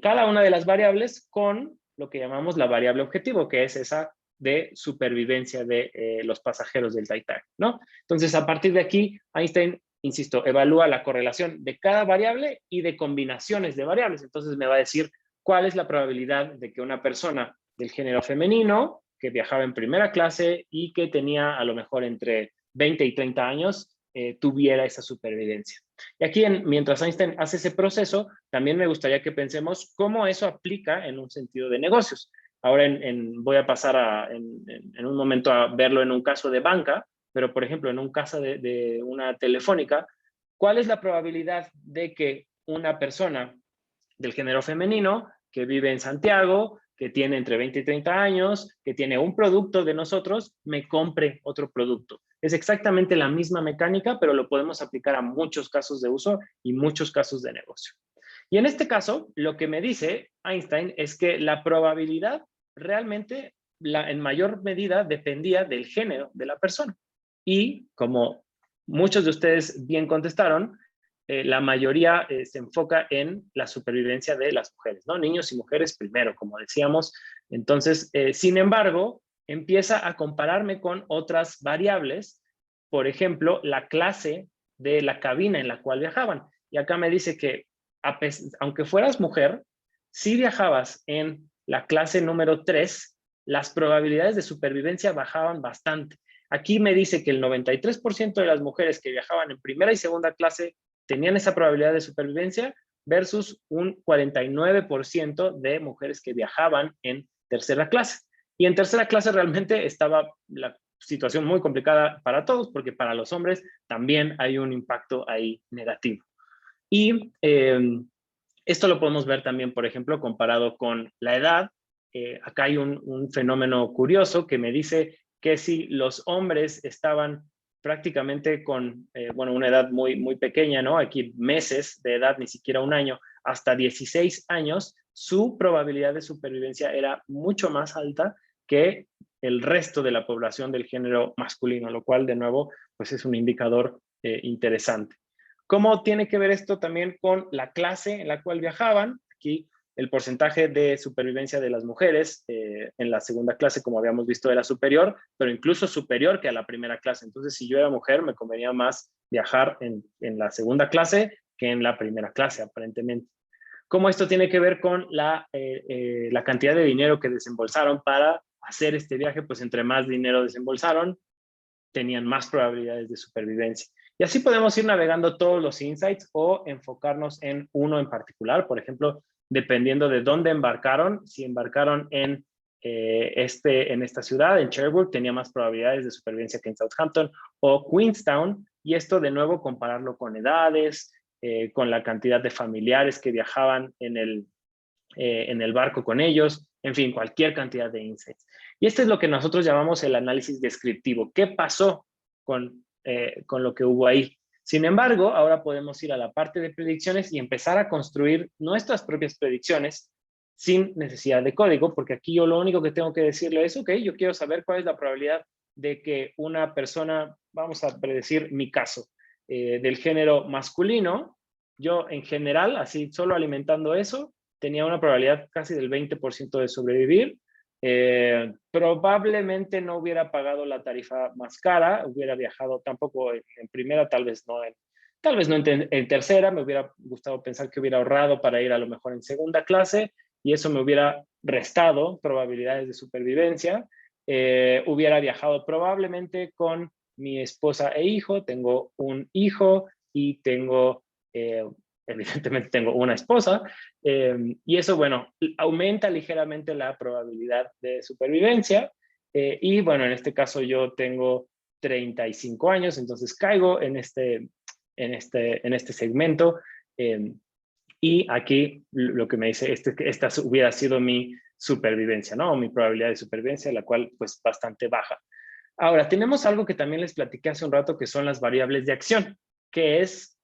cada una de las variables con lo que llamamos la variable objetivo, que es esa de supervivencia de los pasajeros del Titanic, ¿no? Entonces, a partir de aquí, Einstein, insisto, evalúa la correlación de cada variable y de combinaciones de variables. Entonces, me va a decir cuál es la probabilidad de que una persona del género femenino, que viajaba en primera clase y que tenía a lo mejor entre 20 y 30 años, tuviera esa supervivencia. Y aquí, mientras Einstein hace ese proceso, también me gustaría que pensemos cómo eso aplica en un sentido de negocios. Ahora voy a pasar en un momento a verlo en un caso de banca, pero por ejemplo, en un caso de una telefónica, ¿cuál es la probabilidad de que una persona del género femenino que vive en Santiago, que tiene entre 20 y 30 años, que tiene un producto de nosotros, me compre otro producto? Es exactamente la misma mecánica, pero lo podemos aplicar a muchos casos de uso y muchos casos de negocio. Y en este caso, lo que me dice Einstein es que la probabilidad realmente, en mayor medida, dependía del género de la persona. Y como muchos de ustedes bien contestaron, la mayoría se enfoca en la supervivencia de las mujeres, ¿no? Niños y mujeres primero, como decíamos. Entonces, sin embargo, empieza a compararme con otras variables, por ejemplo, la clase de la cabina en la cual viajaban. Y acá me dice que aunque fueras mujer, si viajabas en la clase número 3, las probabilidades de supervivencia bajaban bastante. Aquí me dice que el 93% de las mujeres que viajaban en primera y segunda clase tenían esa probabilidad de supervivencia versus un 49% de mujeres que viajaban en tercera clase. Y en tercera clase realmente estaba la situación muy complicada para todos, porque para los hombres también hay un impacto ahí negativo. Y esto lo podemos ver también, por ejemplo, comparado con la edad. Acá hay un fenómeno curioso que me dice que si los hombres estaban prácticamente con, bueno, una edad muy, muy pequeña, ¿no? Aquí meses de edad, ni siquiera un año, hasta 16 años, su probabilidad de supervivencia era mucho más alta que el resto de la población del género masculino, lo cual, de nuevo, pues es un indicador interesante. ¿Cómo tiene que ver esto también con la clase en la cual viajaban? Aquí el porcentaje de supervivencia de las mujeres en la segunda clase, como habíamos visto, era superior, pero incluso superior que a la primera clase. Entonces, si yo era mujer, me convenía más viajar en la segunda clase que en la primera clase, aparentemente. ¿Cómo esto tiene que ver con la cantidad de dinero que desembolsaron para hacer este viaje? Pues entre más dinero desembolsaron, tenían más probabilidades de supervivencia. Y así podemos ir navegando todos los insights o enfocarnos en uno en particular. Por ejemplo, dependiendo de dónde embarcaron, si embarcaron en esta ciudad, en Cherbourg, tenía más probabilidades de supervivencia que en Southampton o Queenstown. Y esto, de nuevo, compararlo con edades, con la cantidad de familiares que viajaban en el barco con ellos, en fin, cualquier cantidad de insights. Y este es lo que nosotros llamamos el análisis descriptivo. ¿Qué pasó con lo que hubo ahí? Sin embargo, ahora podemos ir a la parte de predicciones y empezar a construir nuestras propias predicciones sin necesidad de código, porque aquí yo lo único que tengo que decirle es, ok, yo quiero saber cuál es la probabilidad de que una persona, vamos a predecir mi caso, del género masculino, yo en general, así solo alimentando eso, tenía una probabilidad casi del 20% de sobrevivir. Probablemente no hubiera pagado la tarifa más cara, hubiera viajado tampoco en primera, tal vez no en tercera. Me hubiera gustado pensar que hubiera ahorrado para ir a lo mejor en segunda clase y eso me hubiera restado probabilidades de supervivencia. Hubiera viajado probablemente con mi esposa e hijo. Tengo un hijo y tengo evidentemente tengo una esposa, y eso, bueno, aumenta ligeramente la probabilidad de supervivencia. Y bueno, en este caso yo tengo 35 años, entonces caigo en este segmento. Y aquí lo que me dice, esta hubiera sido mi supervivencia, ¿no? O mi probabilidad de supervivencia, la cual pues bastante baja. Ahora, tenemos algo que también les platiqué hace un rato, que son las variables de acción, que es,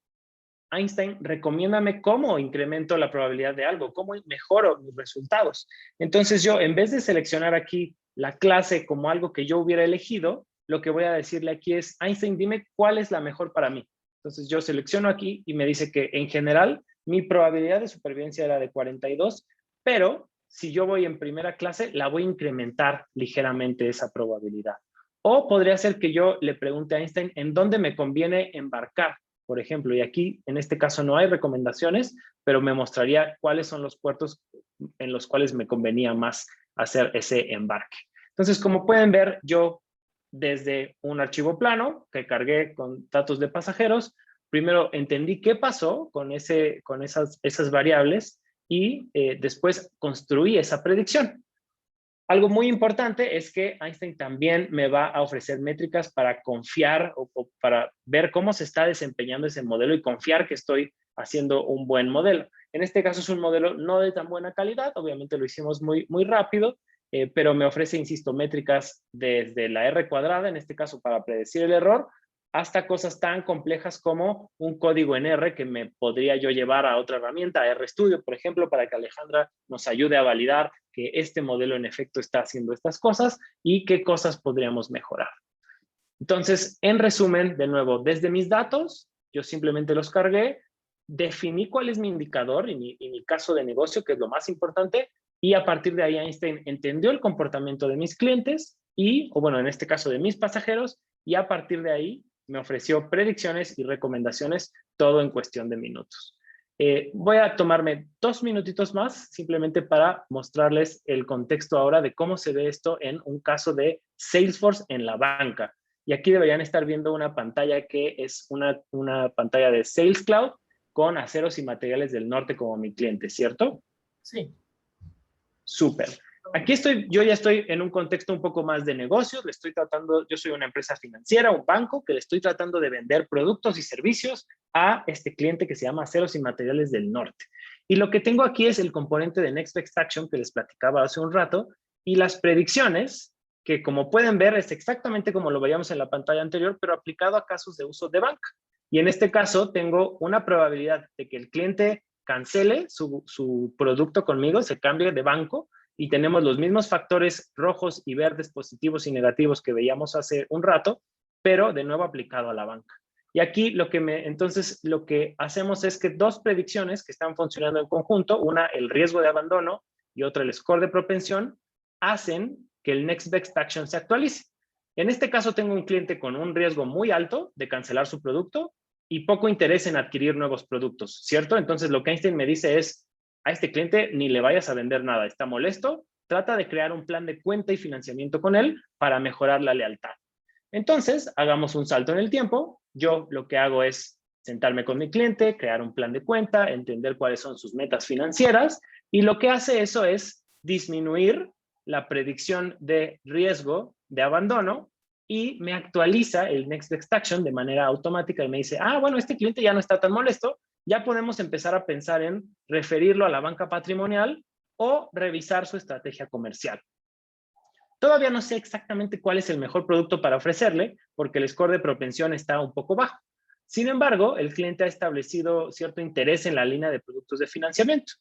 Einstein, recomiéndame cómo incremento la probabilidad de algo, cómo mejoro mis resultados. Entonces yo, en vez de seleccionar aquí la clase como algo que yo hubiera elegido, lo que voy a decirle aquí es, Einstein, dime cuál es la mejor para mí. Entonces yo selecciono aquí y me dice que en general mi probabilidad de supervivencia era de 42, pero si yo voy en primera clase, la voy a incrementar ligeramente esa probabilidad. O podría ser que yo le pregunte a Einstein en dónde me conviene embarcar, por ejemplo, y aquí en este caso no hay recomendaciones, pero me mostraría cuáles son los puertos en los cuales me convenía más hacer ese embarque. Entonces, como pueden ver, yo desde un archivo plano que cargué con datos de pasajeros, primero entendí qué pasó con esas variables y después construí esa predicción. Algo muy importante es que Einstein también me va a ofrecer métricas para confiar o para ver cómo se está desempeñando ese modelo y confiar que estoy haciendo un buen modelo. En este caso es un modelo no de tan buena calidad, obviamente lo hicimos muy, muy rápido, pero me ofrece, insisto, métricas desde la R cuadrada, en este caso para predecir el error, hasta cosas tan complejas como un código en R que me podría yo llevar a otra herramienta, a RStudio, por ejemplo, para que Alejandra nos ayude a validar que este modelo en efecto está haciendo estas cosas y qué cosas podríamos mejorar. Entonces, en resumen, de nuevo, desde mis datos, yo simplemente los cargué, definí cuál es mi indicador y mi caso de negocio, que es lo más importante, y a partir de ahí Einstein entendió el comportamiento de mis clientes o bueno, en este caso de mis pasajeros, y a partir de ahí me ofreció predicciones y recomendaciones, todo en cuestión de minutos. Voy a tomarme 2 minutitos más, simplemente para mostrarles el contexto ahora de cómo se ve esto en un caso de Salesforce en la banca. Y aquí deberían estar viendo una pantalla que es una pantalla de Sales Cloud con Aceros y Materiales del Norte como mi cliente, ¿cierto? Sí. Súper. Aquí yo ya estoy en un contexto un poco más de negocios, yo soy una empresa financiera, un banco, que le estoy tratando de vender productos y servicios a este cliente que se llama Aceros y Materiales del Norte. Y lo que tengo aquí es el componente de Next Best Action que les platicaba hace un rato, y las predicciones, que como pueden ver es exactamente como lo veíamos en la pantalla anterior, pero aplicado a casos de uso de banca. Y en este caso tengo una probabilidad de que el cliente cancele su producto conmigo, se cambie de banco, y tenemos los mismos factores rojos y verdes, positivos y negativos que veíamos hace un rato, pero de nuevo aplicado a la banca. Y aquí entonces lo que hacemos es que 2 predicciones que están funcionando en conjunto, una el riesgo de abandono y otra el score de propensión, hacen que el Next Best Action se actualice. En este caso tengo un cliente con un riesgo muy alto de cancelar su producto y poco interés en adquirir nuevos productos, ¿cierto? Entonces lo que Einstein me dice es, a este cliente ni le vayas a vender nada, está molesto, trata de crear un plan de cuenta y financiamiento con él para mejorar la lealtad. Entonces, hagamos un salto en el tiempo. Yo lo que hago es sentarme con mi cliente, crear un plan de cuenta, entender cuáles son sus metas financieras, y lo que hace eso es disminuir la predicción de riesgo de abandono y me actualiza el Next Best Action de manera automática y me dice, bueno, este cliente ya no está tan molesto, ya podemos empezar a pensar en referirlo a la banca patrimonial o revisar su estrategia comercial. Todavía no sé exactamente cuál es el mejor producto para ofrecerle, porque el score de propensión está un poco bajo. Sin embargo, el cliente ha establecido cierto interés en la línea de productos de financiamiento.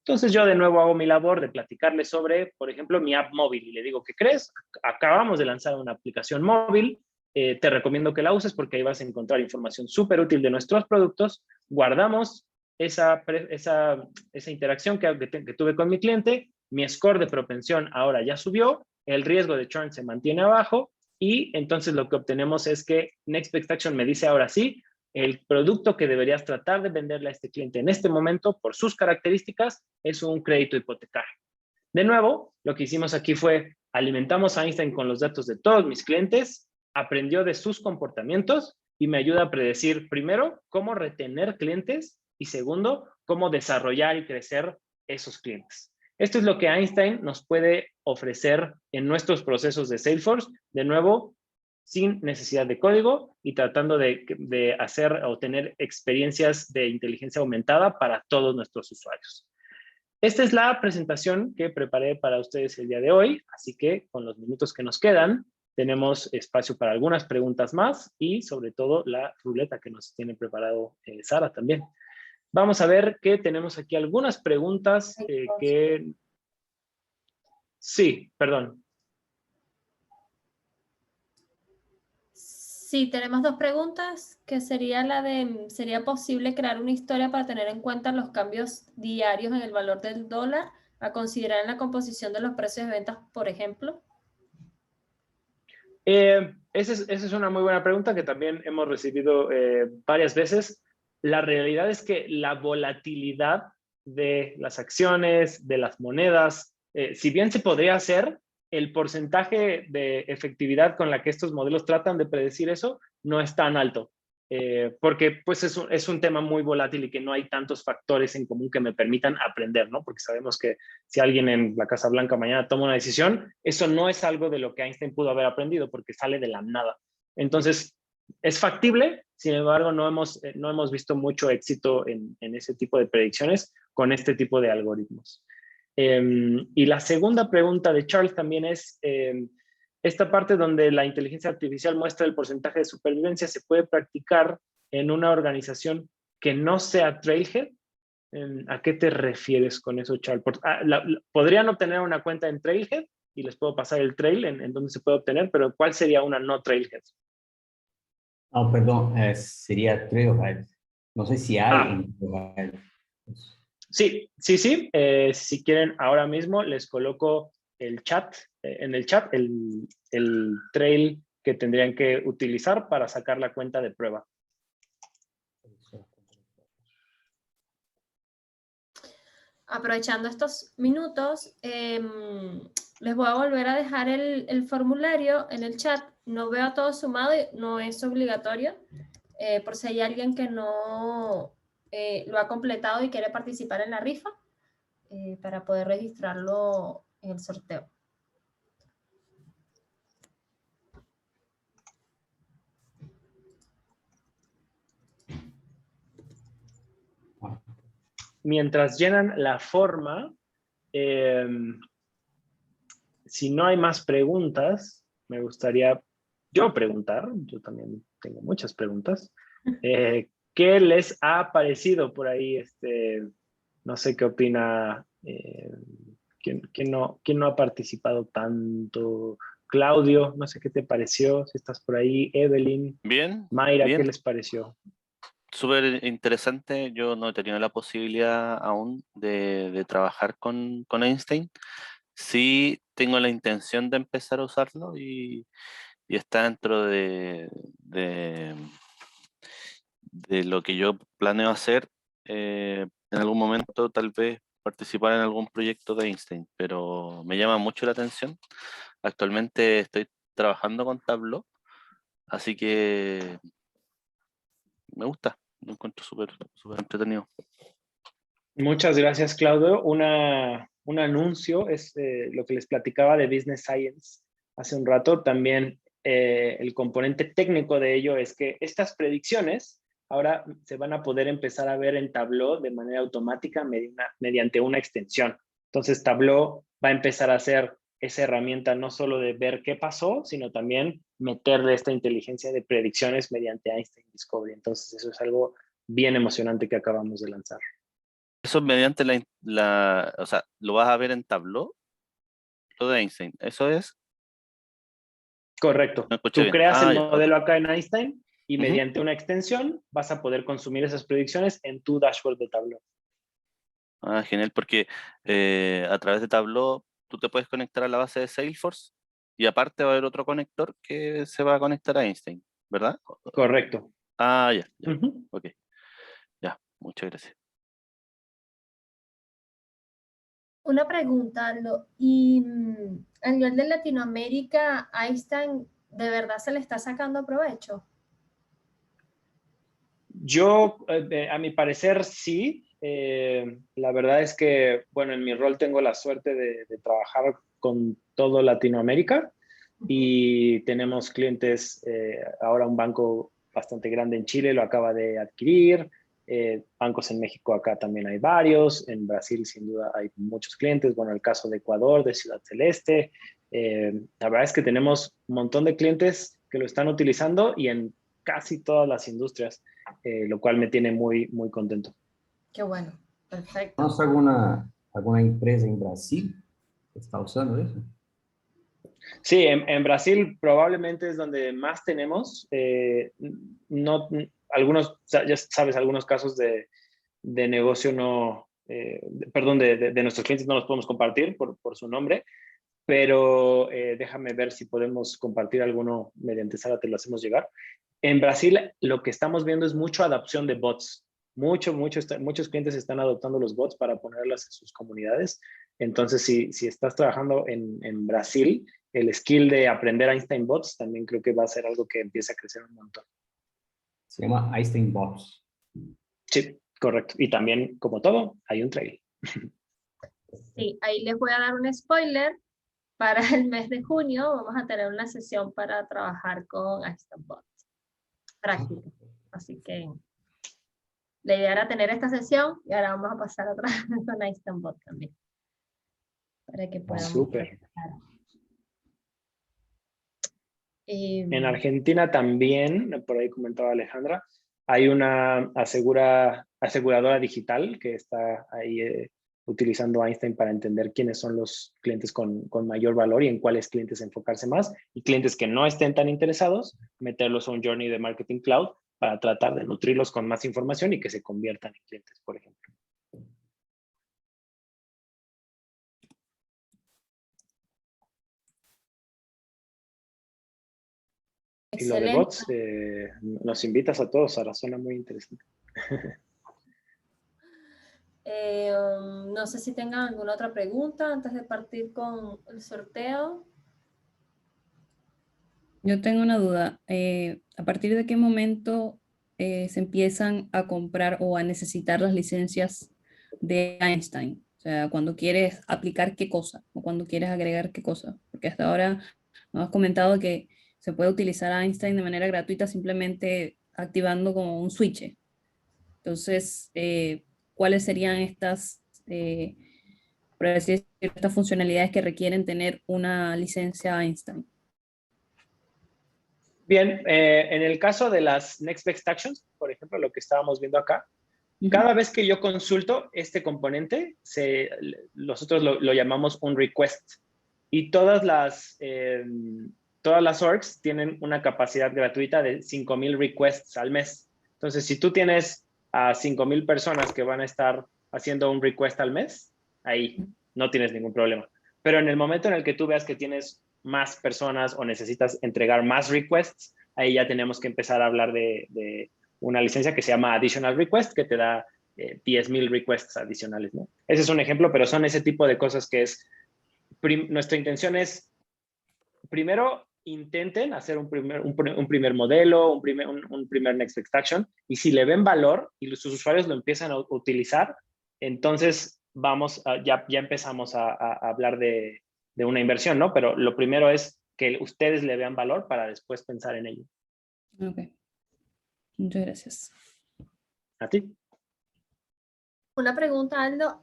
Entonces yo de nuevo hago mi labor de platicarle sobre, por ejemplo, mi app móvil y le digo, ¿qué crees? Acabamos de lanzar una aplicación móvil, te recomiendo que la uses porque ahí vas a encontrar información súper útil de nuestros productos. Guardamos esa interacción que tuve con mi cliente, mi score de propensión ahora ya subió, el riesgo de churn se mantiene abajo y entonces lo que obtenemos es que Next Best Action me dice ahora sí, el producto que deberías tratar de venderle a este cliente en este momento por sus características es un crédito hipotecario. De nuevo, lo que hicimos aquí fue alimentamos a Einstein con los datos de todos mis clientes, aprendió de sus comportamientos y me ayuda a predecir primero cómo retener clientes y segundo, cómo desarrollar y crecer esos clientes. Esto es lo que Einstein nos puede ofrecer en nuestros procesos de Salesforce, de nuevo, sin necesidad de código y tratando de hacer o tener experiencias de inteligencia aumentada para todos nuestros usuarios. Esta es la presentación que preparé para ustedes el día de hoy, así que con los minutos que nos quedan, tenemos espacio para algunas preguntas más y sobre todo la ruleta que nos tiene preparado Sara también. Vamos a ver que tenemos aquí algunas preguntas que... Sí, perdón. Sí, tenemos dos preguntas, que sería la de, ¿sería posible crear una historia para tener en cuenta los cambios diarios en el valor del dólar a considerar en la composición de los precios de ventas, por ejemplo? Esa es una muy buena pregunta que también hemos recibido varias veces. La realidad es que la volatilidad de las acciones, de las monedas, si bien se podría hacer, el porcentaje de efectividad con la que estos modelos tratan de predecir eso no es tan alto. Porque pues es un tema muy volátil y que no hay tantos factores en común que me permitan aprender, ¿no? Porque sabemos que si alguien en la Casa Blanca mañana toma una decisión, eso no es algo de lo que Einstein pudo haber aprendido porque sale de la nada. Entonces, es factible, sin embargo, no hemos visto mucho éxito en ese tipo de predicciones con este tipo de algoritmos. Y la segunda pregunta de Charles también es... esta parte donde la inteligencia artificial muestra el porcentaje de supervivencia se puede practicar en una organización que no sea Trailhead. ¿A qué te refieres con eso, Charles? Podrían obtener una cuenta en Trailhead y les puedo pasar el trail en donde se puede obtener, pero ¿cuál sería una no Trailhead? No, perdón, sería Trailhead. No sé si hay en Trailhead. Sí. Si quieren, ahora mismo les coloco el chat, en el chat el trail que tendrían que utilizar para sacar la cuenta de prueba. Aprovechando estos minutos, les voy a volver a dejar el formulario en el chat. No veo a todos sumados, no es obligatorio. Por si hay alguien que no lo ha completado y quiere participar en la rifa, para poder registrarlo en el sorteo. Mientras llenan la forma, si no hay más preguntas, me gustaría yo preguntar, yo también tengo muchas preguntas. ¿Qué les ha parecido por ahí? No sé qué opina, ¿quién no ha participado tanto? Claudio, no sé qué te pareció, si estás por ahí. Evelyn, Bien, Mayra, bien. ¿qué les pareció? Súper interesante. Yo no he tenido la posibilidad aún de trabajar con Einstein. Sí tengo la intención de empezar a usarlo y está dentro de lo que yo planeo hacer. En algún momento tal vez participar en algún proyecto de Einstein, pero me llama mucho la atención. Actualmente estoy trabajando con Tableau, así que me gusta, lo encuentro súper entretenido. Muchas gracias, Claudio. Un anuncio es lo que les platicaba de Business Science hace un rato. También el componente técnico de ello es que estas predicciones ahora se van a poder empezar a ver en Tableau de manera automática mediante una extensión. Entonces, Tableau va a empezar a ser esa herramienta no solo de ver qué pasó, sino también meterle esta inteligencia de predicciones mediante Einstein Discovery. Entonces, eso es algo bien emocionante que acabamos de lanzar. Eso mediante o sea, lo vas a ver en Tableau, lo de Einstein. ¿Eso es? Correcto. No escuché Tú bien. creas el Ya, modelo okay. acá en Einstein y mediante una extensión vas a poder consumir esas predicciones en tu dashboard de Tableau. Genial, porque a través de Tableau tú te puedes conectar a la base de Salesforce y aparte va a haber otro conector que se va a conectar a Einstein, ¿verdad? Correcto. Ya. Uh-huh. Ok. Ya, muchas gracias. Una pregunta, Aldo. ¿Y a nivel de Latinoamérica, Einstein de verdad se le está sacando provecho? Yo, a mi parecer, sí. La verdad es que, bueno, en mi rol tengo la suerte de trabajar con todo Latinoamérica y tenemos clientes, ahora un banco bastante grande en Chile lo acaba de adquirir, bancos en México acá también hay varios, en Brasil sin duda hay muchos clientes, bueno, el caso de Ecuador, de Ciudad Celeste, la verdad es que tenemos un montón de clientes que lo están utilizando y en casi todas las industrias, lo cual me tiene muy, muy contento. Qué bueno, perfecto. ¿Conoce alguna empresa en Brasil que está usando eso? Sí, en Brasil probablemente es donde más tenemos. No, algunos, ya sabes, algunos casos de negocio no, perdón, de nuestros clientes no los podemos compartir por su nombre, pero déjame ver si podemos compartir alguno mediante Sara, te lo hacemos llegar. En Brasil lo que estamos viendo es mucha adopción de bots. Muchos clientes están adoptando los bots para ponerlas en sus comunidades. Entonces, si estás trabajando en Brasil, el skill de aprender Einstein Bots también creo que va a ser algo que empieza a crecer un montón. Se llama Einstein Bots. Sí, correcto. Y también, como todo, hay un trail. Sí, ahí les voy a dar un spoiler. Para el mes de junio vamos a tener una sesión para trabajar con Einstein Bot. Práctica. Así que la idea era tener esta sesión y ahora vamos a pasar a trabajar con Einstein Bot también. Para que podamos. Súper. En Eh, Argentina también, por ahí comentaba Alejandra, hay una aseguradora digital que está ahí utilizando Einstein para entender quiénes son los clientes con mayor valor y en cuáles clientes enfocarse más, y clientes que no estén tan interesados, meterlos a un journey de Marketing Cloud para tratar de nutrirlos con más información y que se conviertan en clientes, por ejemplo. Y lo de excelente. bots, nos invitas a todos, Sara, suena muy interesante. No sé si tengan alguna otra pregunta antes de partir con el sorteo. Yo tengo una duda. ¿A partir de qué momento se empiezan a comprar o a necesitar las licencias de Einstein? O sea, cuando quieres aplicar qué cosa o cuando quieres agregar qué cosa. Porque hasta ahora nos has comentado que se puede utilizar Einstein de manera gratuita simplemente activando como un switch. Entonces, ¿cuáles serían por así decirlo, estas funcionalidades que requieren tener una licencia Einstein? Bien, en el caso de las Next Best Actions, por ejemplo, lo que estábamos viendo acá, cada vez que yo consulto este componente, nosotros lo llamamos un request. Y todas las orgs tienen una capacidad gratuita de 5,000 requests al mes. Entonces, si tú tienes a 5,000 personas que van a estar haciendo un request al mes, ahí no tienes ningún problema. Pero en el momento en el que tú veas que tienes más personas o necesitas entregar más requests, ahí ya tenemos que empezar a hablar de una licencia que se llama Additional Request, que te da 10,000 requests adicionales, ¿no? Ese es un ejemplo, pero son ese tipo de cosas que es, nuestra intención es, primero, intenten hacer un primer modelo, un primer Next Best Action, y si le ven valor y sus usuarios lo empiezan a utilizar, entonces ya empezamos a hablar de una inversión, ¿no? Pero lo primero es que ustedes le vean valor para después pensar en ello. Ok. Muchas gracias. ¿A ti? Una pregunta, Aldo,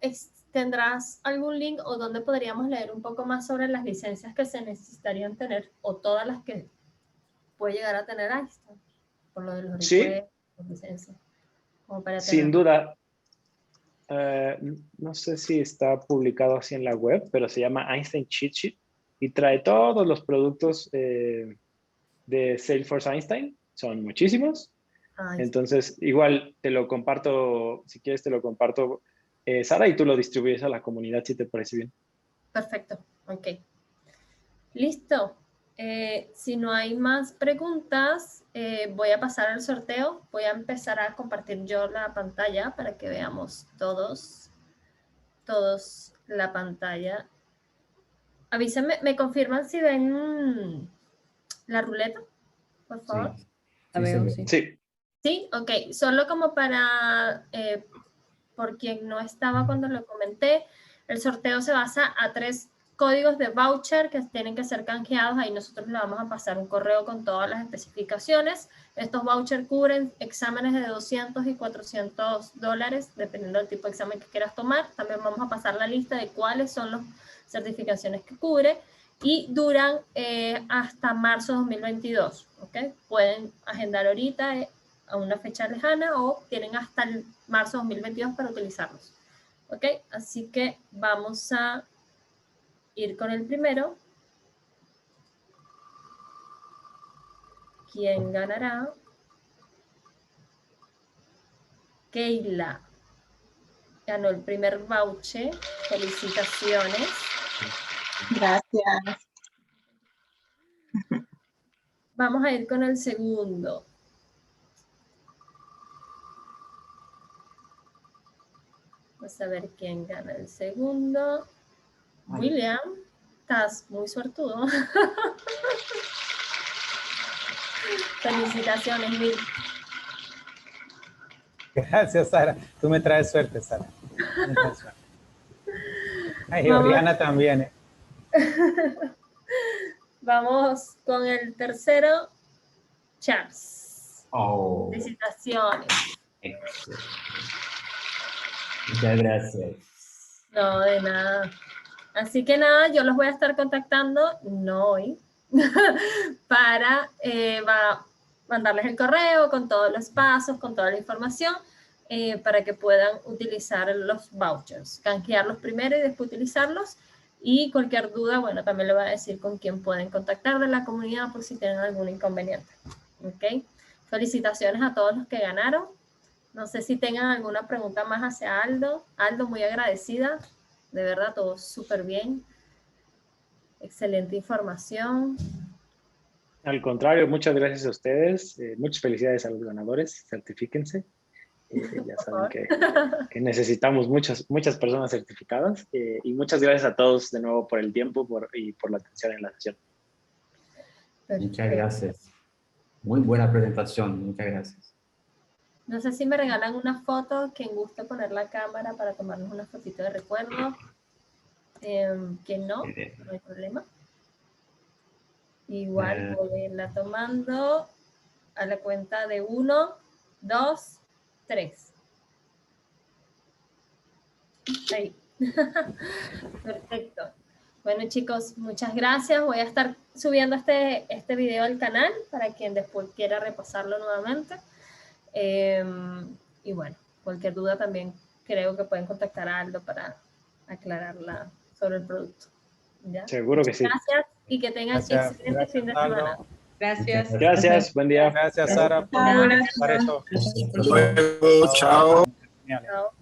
¿tendrás algún link o dónde podríamos leer un poco más sobre las licencias que se necesitarían tener o todas las que puede llegar a tener Einstein? Por lo de los requests, las licencias. Como para Sin duda. No sé si está publicado así en la web, pero se llama Einstein Cheat Sheet y trae todos los productos de Salesforce Einstein. Son muchísimos. Entonces, igual te lo comparto, si quieres te lo comparto, Sara, y tú lo distribuyes a la comunidad si te parece bien. Perfecto, ok. Listo. Si no hay más preguntas, voy a pasar al sorteo. Voy a empezar a compartir yo la pantalla para que veamos todos la pantalla. Avísenme, ¿me confirman si ven la ruleta? Por favor. Sí. La Sí, se veo, ve. sí. Sí. Sí, ok. Solo como para, por quien no estaba cuando lo comenté, el sorteo se basa a 3 códigos de voucher que tienen que ser canjeados. Ahí nosotros le vamos a pasar un correo con todas las especificaciones. Estos vouchers cubren exámenes de $200 y $400, dependiendo del tipo de examen que quieras tomar. También vamos a pasar la lista de cuáles son las certificaciones que cubre y duran hasta marzo de 2022. ¿Okay? Pueden agendar ahorita a una fecha lejana o tienen hasta el marzo de 2022 para utilizarlos. ¿Ok? Así que vamos a ir con el primero. ¿Quién ganará? Keila ganó el primer voucher. Felicitaciones. Gracias. Vamos a ir con el segundo. Vamos a ver quién gana el segundo. William, estás muy suertudo. Felicitaciones, Will. Gracias, Sara. Tú me traes suerte, Sara. Me traes suerte. Ay, Vamos. Oriana también. Vamos con el tercero. Charles. Oh, Felicitaciones. excelente. Muchas gracias. No, de nada. Así que nada, yo los voy a estar contactando, no hoy, para mandarles el correo con todos los pasos, con toda la información, para que puedan utilizar los vouchers, canjearlos primero y después utilizarlos. Y cualquier duda, bueno, también le voy a decir con quién pueden contactar de la comunidad por si tienen algún inconveniente. ¿Ok? Felicitaciones a todos los que ganaron. No sé si tengan alguna pregunta más hacia Aldo. Aldo, muy agradecida. De verdad, todo súper bien. Excelente información. Al contrario, muchas gracias a ustedes. Muchas felicidades a los ganadores. Certifíquense. Ya saben que necesitamos muchas personas certificadas. Y muchas gracias a todos de nuevo por el tiempo y por la atención en la sesión. Muchas gracias. Muy buena presentación. Muchas gracias. No sé si me regalan una foto, quien guste poner la cámara para tomarnos una fotito de recuerdo. Que no hay problema. Igual voy a irla tomando a la cuenta de 1, 2, 3. Ahí. Perfecto. Bueno, chicos, muchas gracias. Voy a estar subiendo este video al canal para quien después quiera repasarlo nuevamente. Y bueno, cualquier duda también creo que pueden contactar a Aldo para aclararla sobre el producto. ¿Ya? Seguro que sí. Gracias y que tengan excelente fin de semana. Gracias. Gracias, buen día. Gracias, Sara, por Chao, eso. gracias. Hasta luego, chao. Genial. Chao.